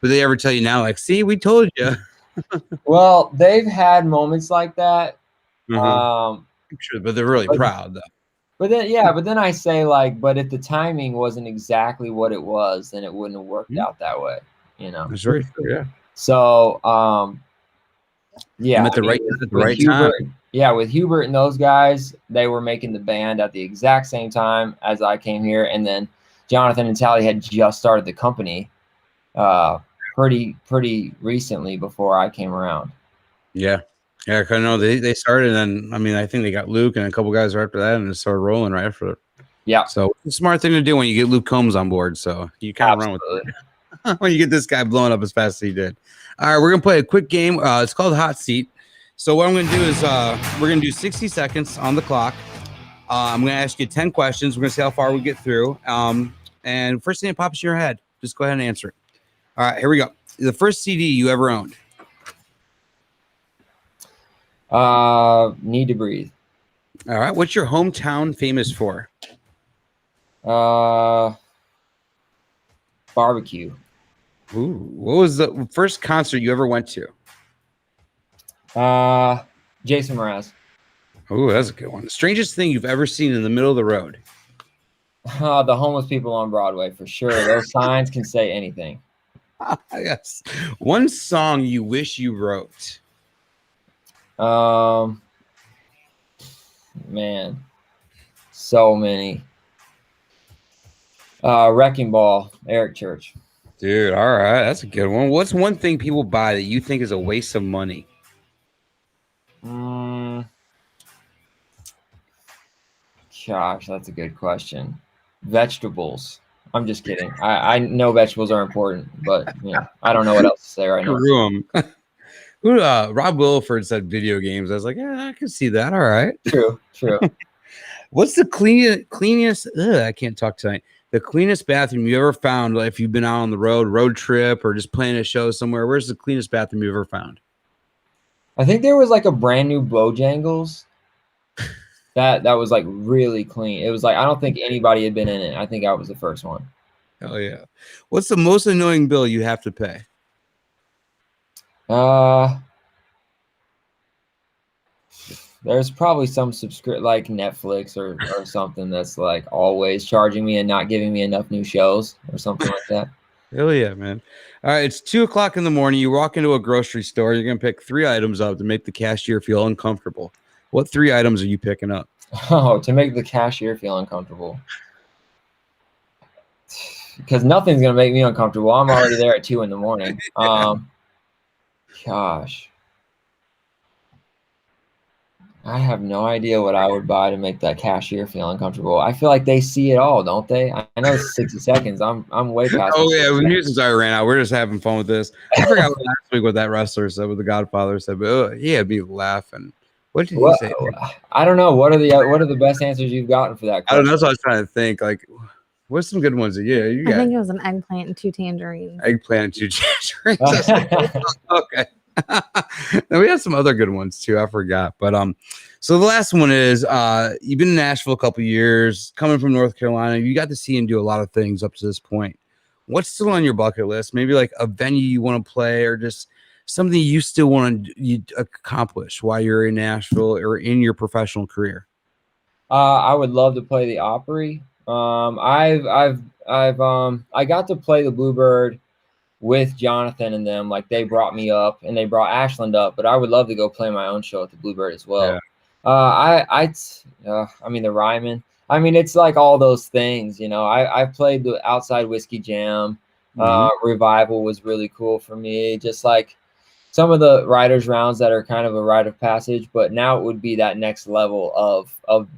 But they ever tell you now, like, see, we told you? Well, they've had moments like that. I'm sure, but they're really proud though. But then I say like, but if the timing wasn't exactly what it was, then it wouldn't have worked out that way, you know. That's very true, yeah. So yeah, I'm at the right Hubert, time. yeah, with Hubert and those guys, they were making the band at the exact same time as I came here, and then Jonathan and Tally had just started the company pretty recently before I came around. Yeah. Yeah, I know they started, and I mean, I think they got Luke and a couple guys right after that, and it started rolling right after it. Yeah. So it's a smart thing to do when you get Luke Combs on board. So you kind of run with it when you get this guy blowing up as fast as he did. All right, we're gonna play a quick game. It's called Hot Seat. So what I'm gonna do is we're gonna do 60 seconds on the clock. I'm gonna ask you 10 questions. We're gonna see how far we get through. And first thing that pops in your head, just go ahead and answer it. All right, here we go. The first CD you ever owned. Need to Breathe. All right. What's your hometown famous for? Barbecue. Ooh, what was the first concert you ever went to? Jason Mraz. Oh, that's a good one. The strangest thing you've ever seen in the middle of the road? The homeless people on Broadway, for sure. Those signs can say anything. Yes. One song you wish you wrote. Man, so many. Wrecking Ball, Eric Church. Dude, all right, that's a good one. What's one thing people buy that you think is a waste of money? Gosh, that's a good question. Vegetables. I'm just kidding. I know vegetables are important, but I don't know what else to say right now. Rob Williford said video games. I was like, yeah, I can see that. All right. True. What's the cleanest? I can't talk tonight. The cleanest bathroom you ever found? Like if you've been out on the road trip, or just playing a show somewhere. Where's the cleanest bathroom you ever found? I think there was like a brand new Bojangles that was like really clean. It was like I don't think anybody had been in it. I think I was the first one. Oh yeah. What's the most annoying bill you have to pay? There's probably some like Netflix or something that's like always charging me and not giving me enough new shows or something like that. Hell yeah, man. All right, it's 2:00 in the morning. You walk into a grocery store. You're gonna pick 3 items up to make the cashier feel uncomfortable. What 3 items are you picking up? Oh, to make the cashier feel uncomfortable. Because nothing's gonna make me uncomfortable. I'm already there at 2 in the morning. Gosh. I have no idea what I would buy to make that cashier feel uncomfortable. I feel like they see it all, don't they? I know it's 60 seconds. I'm way past. Oh yeah, when music's already ran out. We're just having fun with this. I forgot last week what that wrestler said, what the Godfather said, but he had me laughing. What did he say? I don't know. What are the best answers you've gotten for that question? I don't know. That's what I was trying to think. Like, what's some good ones? Yeah, you got. I think it was an eggplant and 2 tangerines. Eggplant and 2 tangerines. Okay. Now we have some other good ones too. I forgot, but so the last one is you've been in Nashville a couple years, coming from North Carolina. You got to see and do a lot of things up to this point. What's still on your bucket list? Maybe like a venue you want to play, or just something you still want to accomplish while you're in Nashville or in your professional career. I would love to play the Opry. I got to play the Bluebird with Jonathan and them. Like they brought me up and they brought Ashland up, but I would love to go play my own show at the Bluebird as well. Yeah. I mean the Ryman. I mean it's like all those things, you know. I played the Outside Whiskey Jam. Revival was really cool for me. Just like some of the writers rounds that are kind of a rite of passage, but now it would be that next level of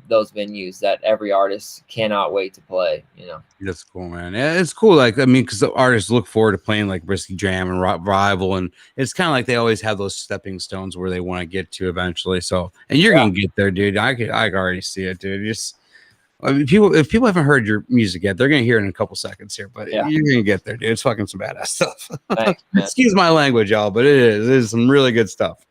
those venues that every artist cannot wait to play, you know. That's cool, man. Yeah, it's cool. Like, I mean, because the artists look forward to playing like Whiskey Jam and Revival, and it's kind of like they always have those stepping stones where they want to get to eventually. So, and you're gonna get there, dude. I can already see it, dude. I mean, if people haven't heard your music yet, they're gonna hear it in a couple seconds here, but you're gonna get there, dude. It's fucking some badass stuff. Thanks, Excuse my language, y'all, but it is some really good stuff.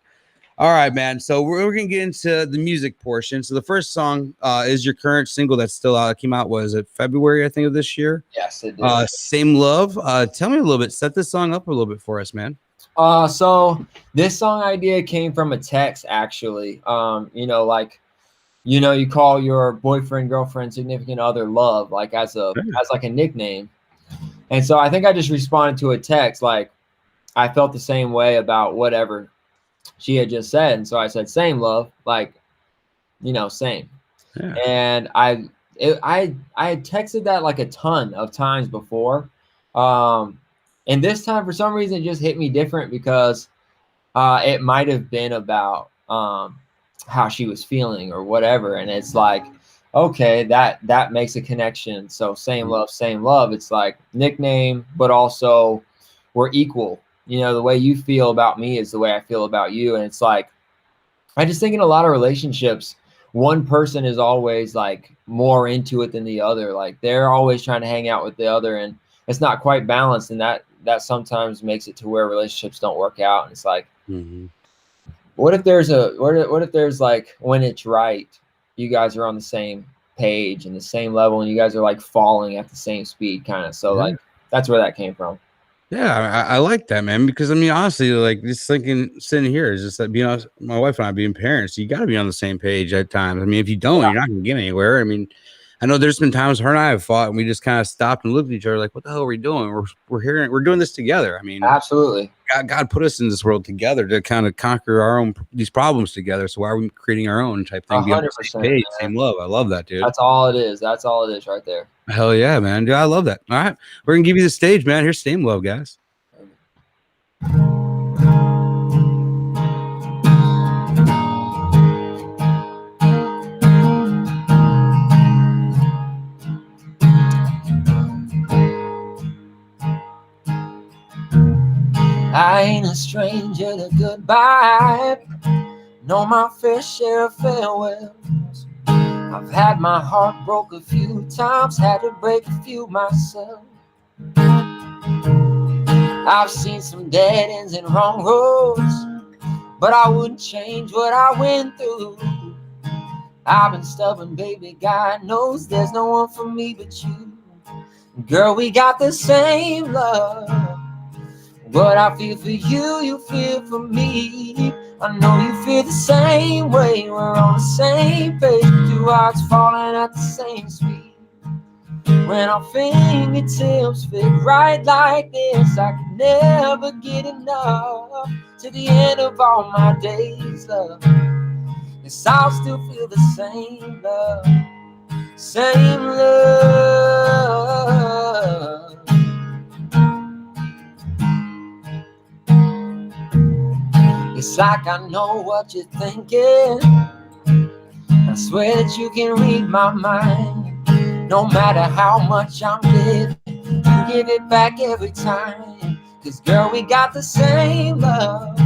All right, man. So we're gonna get into the music portion. So the first song is your current single that's still out. It came out, was it February, I think, of this year? Yes, it did. Same Love. Tell me a little bit. Set this song up a little bit for us, man. So this song idea came from a text, actually. You call your boyfriend, girlfriend, significant other love, like as like a nickname. And so I think I just responded to a text, like I felt the same way about whatever she had just said. And so I said, same love, like, same. Yeah. And I had texted that like a ton of times before. And this time, for some reason, it just hit me different because it might have been about how she was feeling or whatever. And it's like, okay, that makes a connection. So same love, same love. It's like nickname, but also we're equal. The way you feel about me is the way I feel about you. And it's like, I just think in a lot of relationships, one person is always like more into it than the other. Like they're always trying to hang out with the other, and it's not quite balanced. And that sometimes makes it to where relationships don't work out. And it's like, what if there's like, when it's right, you guys are on the same page and the same level, and you guys are like falling at the same speed, kind of. So like, that's where that came from. Yeah, I like that, man, because I mean, honestly, like just sitting here is just that being honest, my wife and I being parents, you got to be on the same page at times. I mean, if you don't, you're not going to get anywhere. I mean, I know there's been times her and I have fought and we just kind of stopped and looked at each other like, what the hell are we doing? We're doing this together. I mean, absolutely. God put us in this world together to kind of conquer these problems together. So why are we creating our own type thing? 100%, page, same love. I love that, dude. That's all it is. That's all it is right there. Hell yeah, man. Dude, I love that. All right. We're going to give you the stage, man. Here's same love, guys. I ain't a stranger to goodbye. Know my fair share of farewells. I've had my heart broke a few times, had to break a few myself. I've seen some dead ends and wrong roads, but I wouldn't change what I went through. I've been stubborn, baby, God knows there's no one for me but you. Girl, we got the same love. What I feel for you, you feel for me. I know you feel the same way. We're on the same page, two hearts falling at the same speed. When our fingertips fit right like this, I can never get enough. To the end of all my days, love, 'cause I'll still feel the same love. Same love. It's like I know what you're thinking. I swear that you can read my mind. No matter how much I'm giving, you give it back every time. 'Cause girl, we got the same love.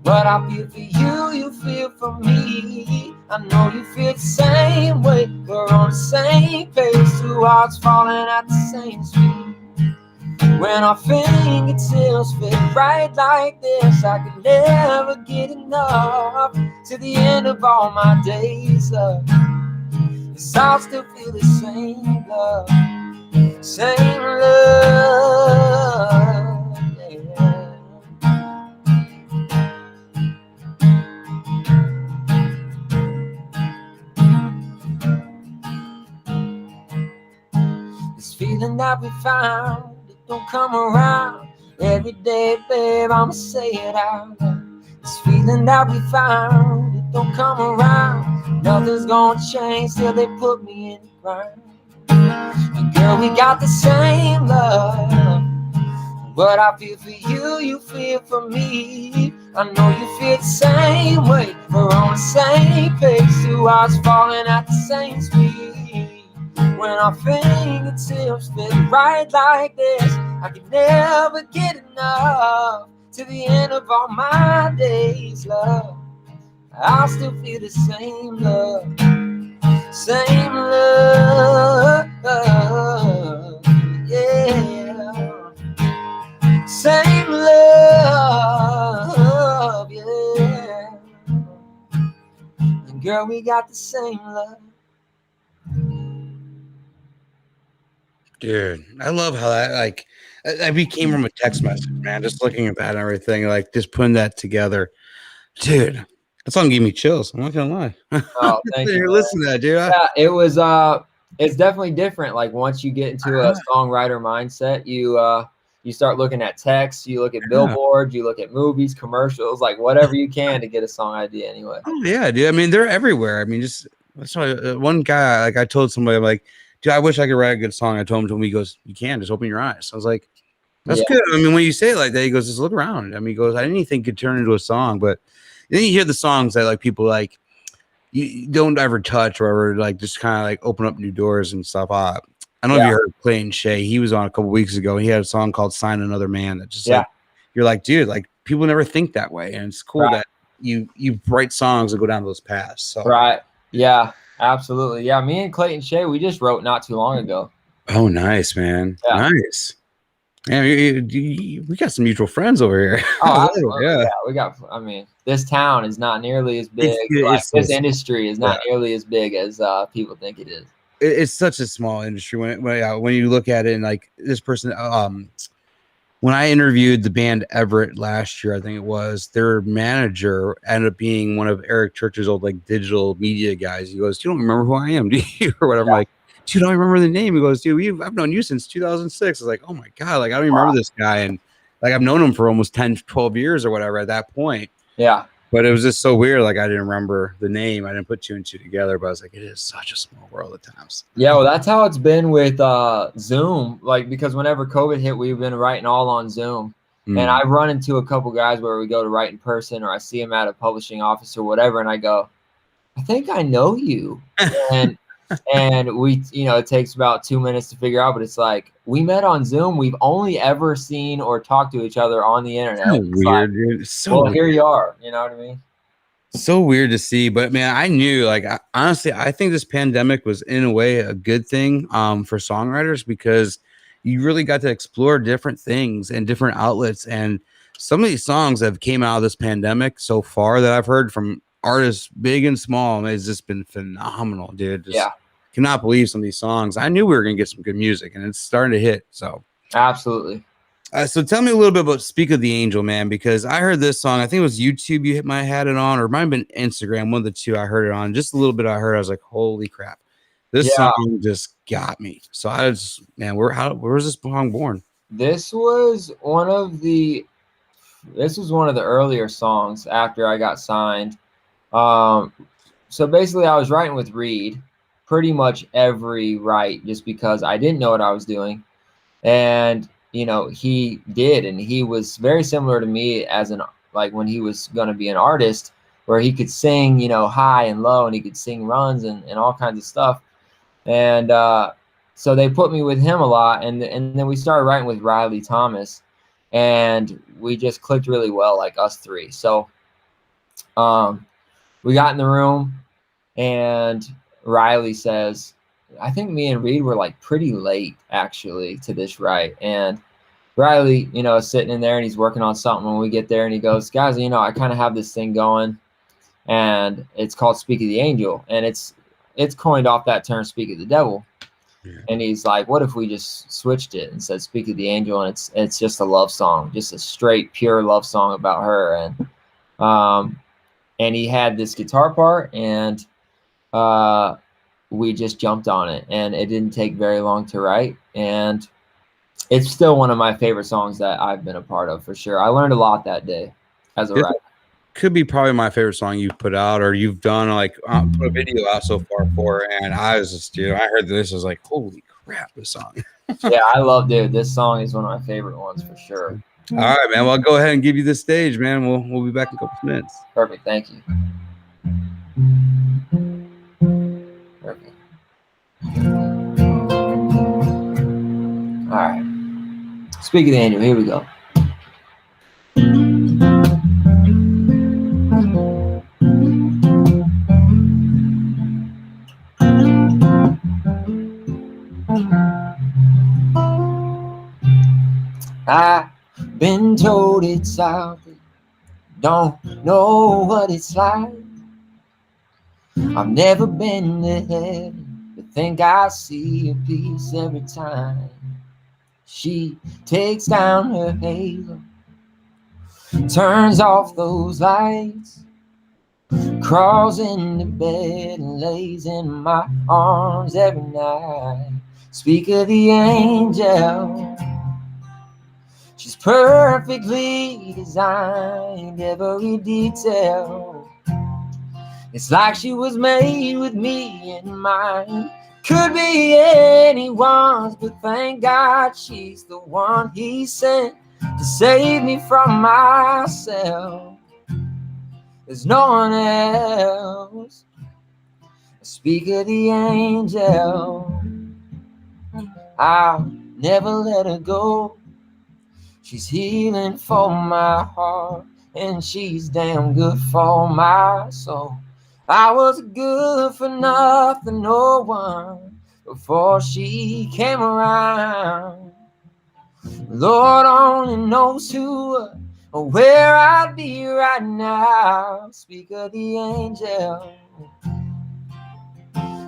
What I feel for you, you feel for me. I know you feel the same way. We're on the same page, two hearts falling at the same speed. When our fingertips fit right like this, I can never get enough. To the end of all my days, love, 'cause I'll still feel the same love. Same love, yeah. This feeling that we found, don't come around every day, babe, I'ma say it out loud. This feeling that we found, it don't come around. Nothing's gonna change till they put me in the ground. And girl, we got the same love. What I feel for you, you feel for me. I know you feel the same way. We're on the same page, two hearts falling at the same speed. When our fingertips fit right like this, I can never get enough. To the end of all my days, love, I'll still feel the same love. Same love, yeah. Same love, yeah. And girl, we got the same love. Dude, I love how that, like, I became from a text message, man. Just looking at that and everything, like just putting that together, dude. That song gave me chills. I'm not gonna lie. Oh, thank you. You're listening to that, dude. Yeah, it was. It's definitely different. Like once you get into a songwriter mindset, you start looking at text, you look at billboards, you look at movies, commercials, like whatever you can to get a song idea. Anyway. Oh yeah, dude. I mean, they're everywhere. I mean, just that's why one guy, like I told somebody, I'm like, dude, I wish I could write a good song. I told him, he goes, you can just open your eyes. I was like, that's good. I mean, when you say it like that, he goes, just look around. I mean, he goes, I didn't think it could turn into a song, but then you hear the songs that like people like you don't ever touch or ever like just kind of like open up new doors and stuff. I don't know if you heard Clayton Shea. He was on a couple weeks ago. He had a song called "Sign Another Man" that just like you're like, dude, like people never think that way, and it's cool that you write songs and go down those paths. So. Right. Yeah. Absolutely. Yeah. Me and Clayton Shea, we just wrote not too long ago. Oh, nice, man. Yeah. Nice. Man, we got some mutual friends over here. Oh, yeah. We got. I mean, this town is not nearly as big. This industry is not nearly as big as people think it is. It's such a small industry when you look at it, and like this person. When I interviewed the band Everett last year, I think it was, their manager ended up being one of Eric Church's old like digital media guys. He goes, "You don't remember who I am, do you?" Or whatever. I'm like, dude, I don't remember the name. He goes, dude, I've known you since 2006. I was like, oh my God, like I don't even remember this guy. And like I've known him for almost 10, 12 years or whatever at that point. Yeah. But it was just so weird. Like I didn't remember the name. I didn't put two and two together, but I was like, it is such a small world at times. Yeah, well, that's how it's been with Zoom. Like, because whenever COVID hit, we've been writing all on Zoom. And I run into a couple guys where we go to write in person, or I see them at a publishing office or whatever, and I go, I think I know you. And we, it takes about 2 minutes to figure out, but it's like, we met on Zoom. We've only ever seen or talked to each other on the internet. So weird, dude. So weird. Here you are. You know what I mean? So weird to see, but man, I knew, like, honestly, I think this pandemic was in a way a good thing for songwriters, because you really got to explore different things and different outlets. And some of these songs that have came out of this pandemic so far that I've heard from artists big and small, it's just been phenomenal, dude. Cannot believe some of these songs. I knew we were gonna get some good music, and it's starting to hit. So absolutely. So tell me a little bit about "Speak of the Angel," man, because I heard this song. I think it was YouTube you had it on, or it might have been Instagram. One of the two I heard it on. Just a little bit I heard. I was like, holy crap, this song just got me. So I was, man, where was this song born? This was one of the earlier songs after I got signed. So basically, I was writing with Reed pretty much every write, just because I didn't know what I was doing, and he did, and he was very similar to me as when he was going to be an artist, where he could sing high and low, and he could sing runs and all kinds of stuff. And so they put me with him a lot, and then we started writing with Riley Thomas, and we just clicked really well, like us three. So we got in the room, and Riley says, I think me and Reed were like pretty late actually to this write. And Riley, is sitting in there and he's working on something when we get there, and he goes, guys, I kind of have this thing going, and it's called "Speak of the Angel." And it's coined off that term, "Speak of the Devil." Yeah. And he's like, what if we just switched it and said "Speak of the Angel," and it's just a love song, just a straight, pure love song about her. And he had this guitar part, and we just jumped on it, and it didn't take very long to write, and it's still one of my favorite songs that I've been a part of, for sure. I learned a lot that day as a writer. Could be probably my favorite song you've put out, or you've done, like put a video out so far for, and I was just, I heard this, I was like, holy crap, this song. Yeah, I love, this song is one of my favorite ones for sure. All right, man. Well, I'll go ahead and give you the stage, man. We'll be back in a couple minutes. Perfect. Thank you. Perfect. All right. Speak of the Angel. Here we go. I've been told it's out there, don't know what it's like. I've never been to heaven, but think I see a piece every time. She takes down her halo, turns off those lights, crawls into bed and lays in my arms every night. Speak of the angel, she's perfectly designed, every detail. It's like she was made with me in mind. Could be anyone's, but thank God she's the one he sent to save me from myself. There's no one else. Speak of the angel, I'll never let her go. She's healing for my heart, and she's damn good for my soul. I was good for nothing, no one, before she came around. Lord only knows who or where I'd be right now. Speak of the angel,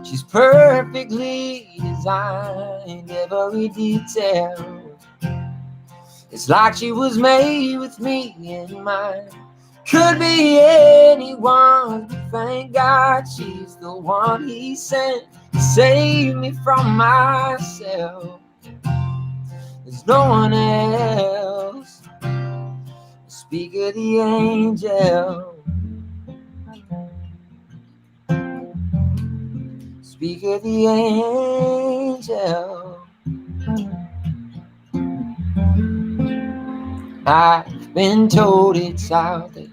she's perfectly designed, every detail. It's like she was made with me in mind. Could be anyone, but thank God she's the one he sent to save me from myself. There's no one else. Speak of the angel, speak of the angel. I've been told it's out there,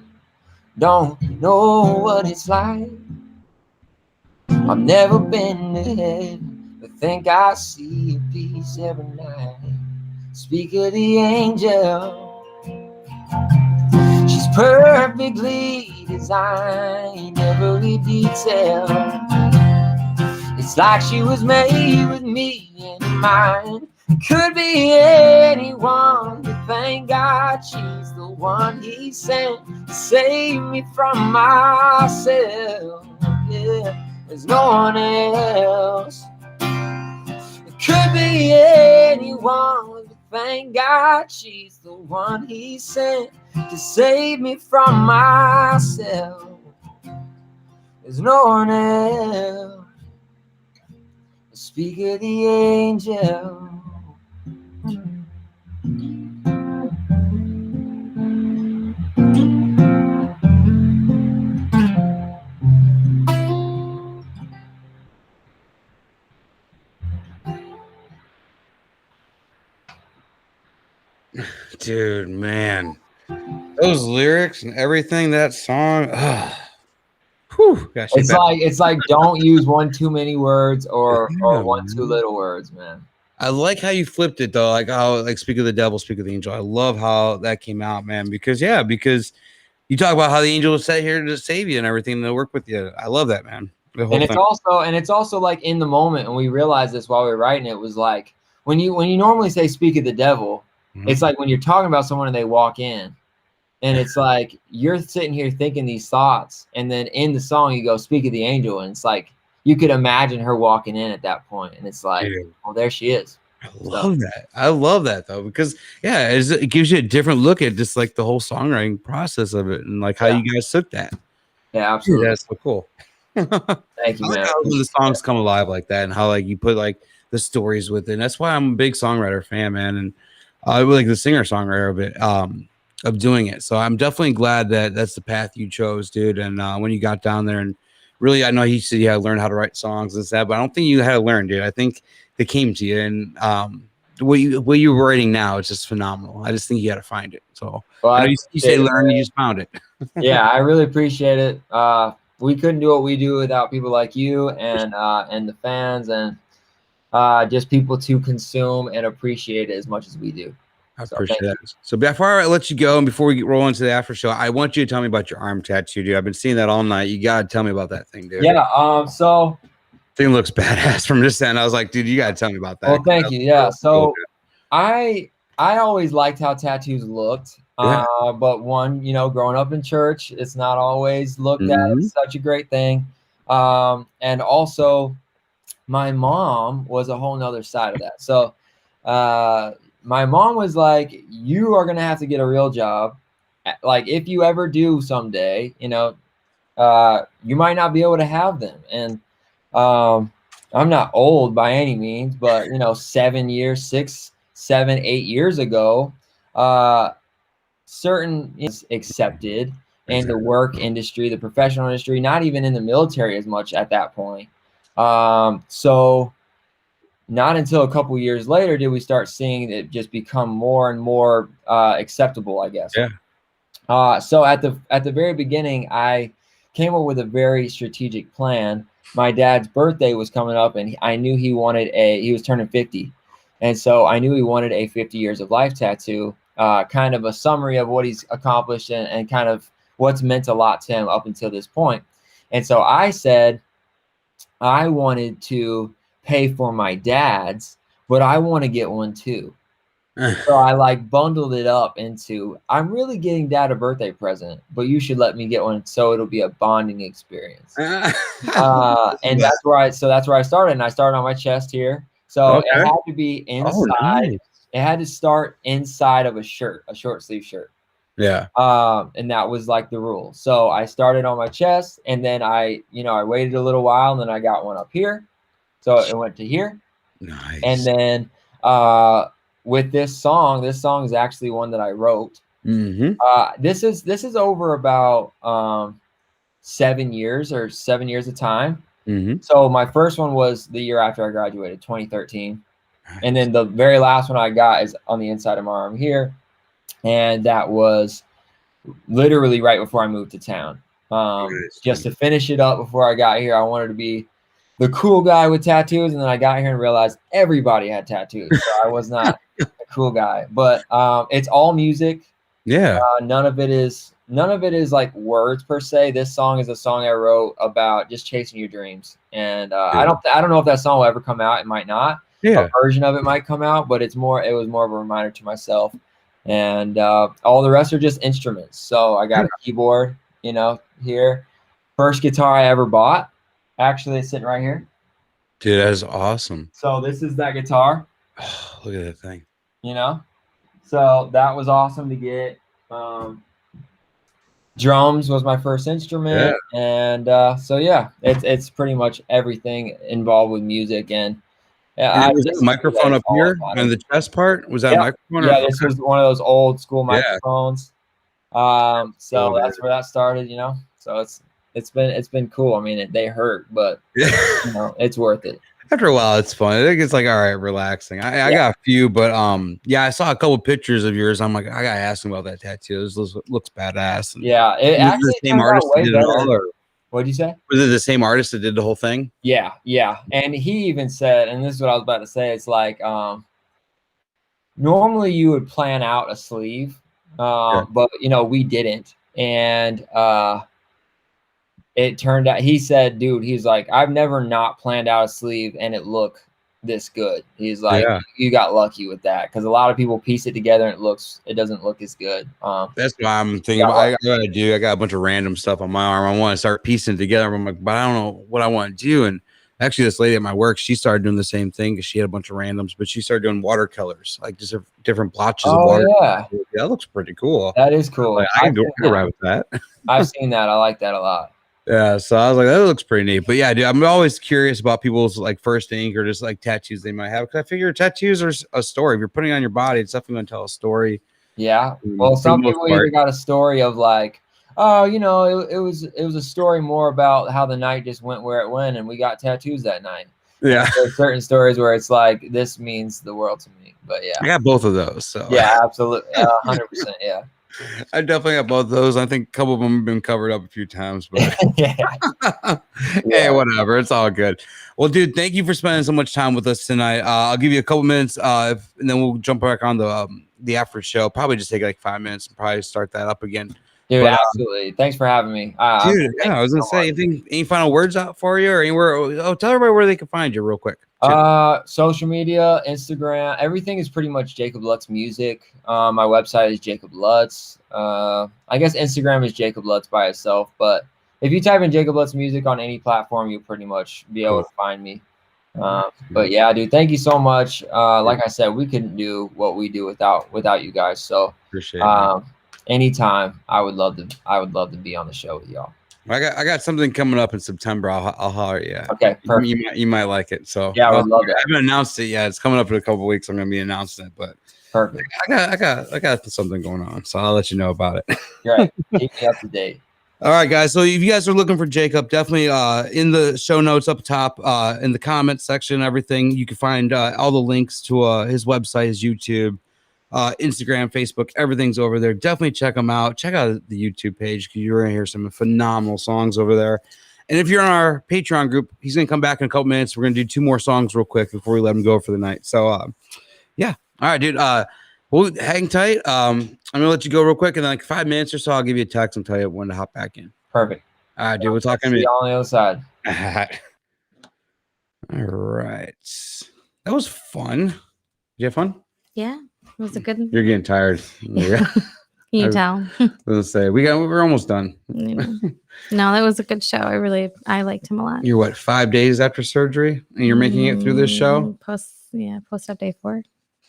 don't know what it's like. I've never been to heaven, but think I see a piece every night. Speak of the angel, she's perfectly designed, every detail. It's like she was made with me in mind. Could be anyone, but thank God she's the one he sent to save me from myself. Yeah, there's no one else. It could be anyone, but thank God she's the one he sent to save me from myself. There's no one else. Speak of the angel. Dude, man, those lyrics and everything, that song. Whew, gosh, It's like don't use one too many words or one too little words, man. I like how you flipped it though, like how speak of the devil, speak of the angel. I love how that came out, man. Because you talk about how the angel was set here to save you and everything, and to work with you. I love that, man. And it's also like in the moment, and we realized this while we were writing it, was like when you normally say speak of the devil, it's like when you're talking about someone and they walk in, and it's like you're sitting here thinking these thoughts, and then in the song you go speak of the angel, and it's like you could imagine her walking in at that point, and it's like, oh, there she is. I love that. I love that though, because it gives you a different look at just like the whole songwriting process of it, and like how you guys took that. Yeah, absolutely. Dude, that's so cool. Thank you, man. Like how the songs come alive like that, and how like you put like the stories with it. And that's why I'm a big songwriter fan, man, and I like the singer songwriter of it, of doing it. So I'm definitely glad that that's the path you chose, dude. And when you got down there, and really, I know he said you had to learn how to write songs and stuff, but I don't think you had to learn, dude. I think they came to you, and what you're writing now is just phenomenal. I just think you got to find it. So you say learn, you just found it. Yeah, I really appreciate it. We couldn't do what we do without people like you and the fans and just people to consume and appreciate it as much as we do. I appreciate that. So before I let you go and before we roll into the after show, I want you to tell me about your arm tattoo, dude. I've been seeing that all night. You gotta tell me about that thing, dude. Yeah. So thing looks badass from just then. I was like, dude, you gotta tell me about that. Well, thank you. Yeah. So I always liked how tattoos looked. Yeah. But one, growing up in church, it's not always looked at as such a great thing. And also my mom was a whole nother side of that. So my mom was like, you are going to have to get a real job. Like, if you ever do someday, you know, you might not be able to have them. And I'm not old by any means, but, you know, 7 years, 6, 7, 8 years ago, certain is accepted in the work industry, the professional industry, not even in the military as much at that point. So not until a couple years later did we start seeing it just become more and more acceptable, I guess. Yeah. So at the very beginning, I came up with a very strategic plan. My dad's birthday was coming up, and I knew he was turning 50. And so I knew he wanted a 50 years of life tattoo, kind of a summary of what he's accomplished and kind of what's meant a lot to him up until this point. And so I said, I wanted to pay for my dad's, but I want to get one too. So I like bundled it up into, I'm really getting dad a birthday present, but you should let me get one so it'll be a bonding experience. And that's where I started, and I started on my chest here. So Okay. it had to be inside. Oh, nice. It had to start inside of a shirt, a short sleeve shirt. Yeah. And that was like the rule. So I started on my chest, and then I waited a little while, and then I got one up here. So it went to here. Nice. And then with this song is actually one that I wrote. Mm-hmm. This is over about 7 years of time. Mm-hmm. So my first one was the year after I graduated, 2013. And then the very last one I got is on the inside of my arm here. And that was literally right before I moved to town. Just to finish it up before I got here, I wanted to be the cool guy with tattoos. And then I got here and realized everybody had tattoos. So I was not a cool guy. But it's all music. Yeah. None of it is like words per se. This song is a song I wrote about just chasing your dreams. And I don't know if that song will ever come out. It might not. Yeah. A version of it might come out, but it was more of a reminder to myself. And all the rest are just instruments. So I got a keyboard, here. First guitar I ever bought. Actually, it's sitting right here. Dude, that is awesome. So this is that guitar. Look at that thing. So that was awesome to get. Drums was my first instrument. Yeah. And so yeah, it's pretty much everything involved with music. And was that a microphone up here on the chest part? Was that a microphone? Yeah, this was one of those old school microphones. So that's where that started, So it's been cool. I mean, they hurt, but it's worth it. After a while, it's fun. I think it's like, all right, relaxing. I got a few, but I saw a couple pictures of yours. I'm like, I gotta ask him about that tattoo. This looks badass. And yeah, it actually the same artist that did it all, or what'd you say? Was it the same artist that did the whole thing? Yeah. And he even said, and this is what I was about to say, it's like normally you would plan out a sleeve, but we didn't. And it turned out, he said, dude, he's like, I've never not planned out a sleeve and it looked this good. He's like, you got lucky with that, because a lot of people piece it together and it doesn't look as good. That's what I'm thinking about. I got a bunch of random stuff on my arm. I want to start piecing it together. I'm like, but I don't know what I want to do. And actually, this lady at my work, she started doing the same thing because she had a bunch of randoms, but she started doing watercolors, like just different blotches of water. Yeah, that looks pretty cool. That is cool. Like, I can do right with that. I've seen that. I like that a lot. Yeah, so I was like, that looks pretty neat. But yeah, dude, I'm always curious about people's like first ink or just like tattoos they might have, because I figure tattoos are a story. If you're putting it on your body, it's definitely going to tell a story. Yeah. Well, some people even got a story of like, oh, it was a story more about how the night just went where it went, and we got tattoos that night. Yeah. There's certain stories where it's like, this means the world to me. But yeah, I got both of those. So yeah, absolutely, 100%. Yeah. I definitely got both of those. I think a couple of them have been covered up a few times, but hey, whatever. It's all good. Well, dude, thank you for spending so much time with us tonight. I'll give you a couple minutes, and then we'll jump back on the after show. Probably just take like 5 minutes and probably start that up again. Dude, absolutely. Thanks for having me. Dude, yeah, I was gonna say, any final words out for you, or anywhere? Oh, tell everybody where they can find you real quick. Social media, Instagram, everything is pretty much Jacob Lutz music. My website is Jacob Lutz. I guess Instagram is Jacob Lutz by itself, but if you type in Jacob Lutz music on any platform, you'll pretty much be able to find me. But yeah, dude, thank you so much. Like I said, we couldn't do what we do without you guys. So Appreciate it. Anytime, I would love to be on the show with y'all. I got something coming up in September. I'll holler at you. Okay, perfect. You might like it. So Yeah, I would love it. I haven't announced it yet. It's coming up in a couple of weeks. I'm gonna be announcing it, but Perfect. I got something going on, so I'll let you know about it. Right. Keep me up to date. All right, guys. So if you guys are looking for Jacob, definitely in the show notes up top, in the comments section, everything, you can find all the links to his website, his YouTube, Instagram, Facebook, everything's over there. Definitely check him out. Check out the YouTube page because you're gonna hear some phenomenal songs over there. And if you're in our Patreon group, he's gonna come back in a couple minutes. We're gonna do 2 more songs real quick before we let him go for the night. So yeah. All right, dude. We'll hang tight. I'm gonna let you go real quick, and then like 5 minutes or so, I'll give you a text and tell you when to hop back in. Perfect. All right, dude. We'll talk See you on the other side. All right. That was fun. Did you have fun? Yeah, it was a good. You're getting tired. Yeah. Can you tell? Let's say we're almost done. You know. No, that was a good show. I liked him a lot. You're what, 5 days after surgery, and you're making it through this show? Post up day 4.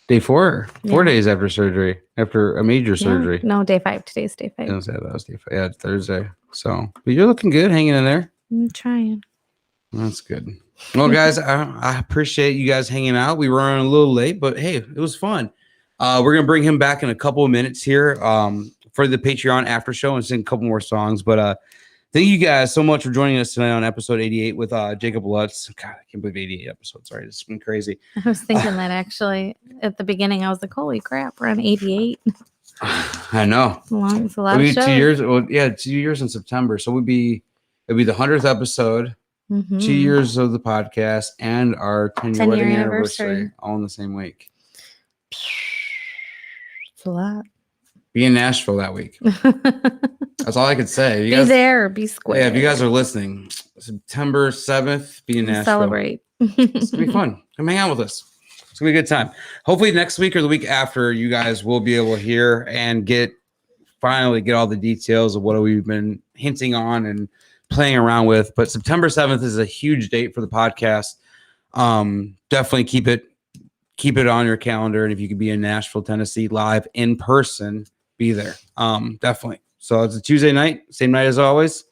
Day 4, 4 Yeah. days after surgery, after a major surgery. No, day 5. Today's day 5. I didn't say that was day 5. Yeah, it's Thursday. So, but you're looking good, hanging in there. I'm trying. That's good. Well, guys, I appreciate you guys hanging out. We were running a little late, but hey, it was fun. We're gonna bring him back in a couple of minutes here for the Patreon after show and sing a couple more songs. But thank you guys so much for joining us tonight on episode 88 with Jacob Lutz. God, I can't believe 88 episodes. Right, it's been crazy. I was thinking that actually at the beginning. I was like, "Holy crap, we're on 88." I know. It's a lot It'll of be shows. 2 years. Well, yeah, 2 years in September. So it'll be the 100th episode, Mhm. 2 years of the podcast, and our 10-year 10-year wedding anniversary. anniversary all in the same week. It's a lot. Be in Nashville that week. That's all I could say. You Be guys, there. Be square. yeah, if you guys are listening, September 7th, be in Nashville. Celebrate. It's gonna be fun. Come hang out with us. It's gonna be a good time. Hopefully next week or the week after, you guys will be able to hear and finally get all the details of what we've been hinting on and playing around with. But September 7th is a huge date for the podcast. Definitely keep it on your calendar. And if you could be in Nashville, Tennessee live in person, be there. Definitely. So it's a Tuesday night, same night as always,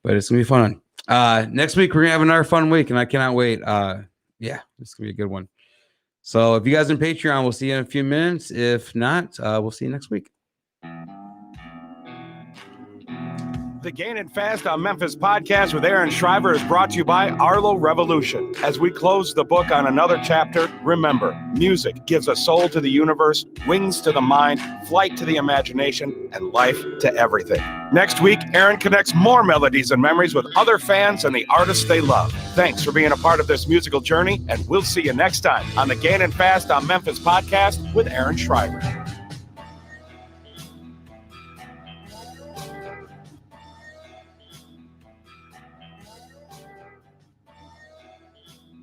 but it's gonna be fun. Next week we're gonna have another fun week, and I cannot wait. Yeah, it's gonna be a good one. So if you guys are in Patreon, we'll see you in a few minutes. If not, we'll see you next week. The Gainin Fast on Memphis podcast with Aaron Shriver is brought to you by Arlo Revolution. As we close the book on another chapter, remember, music gives a soul to the universe, wings to the mind, flight to the imagination, and life to everything. Next week, Aaron connects more melodies and memories with other fans and the artists they love. Thanks for being a part of this musical journey, and we'll see you next time on the Gainin Fast on Memphis podcast with Aaron Shriver.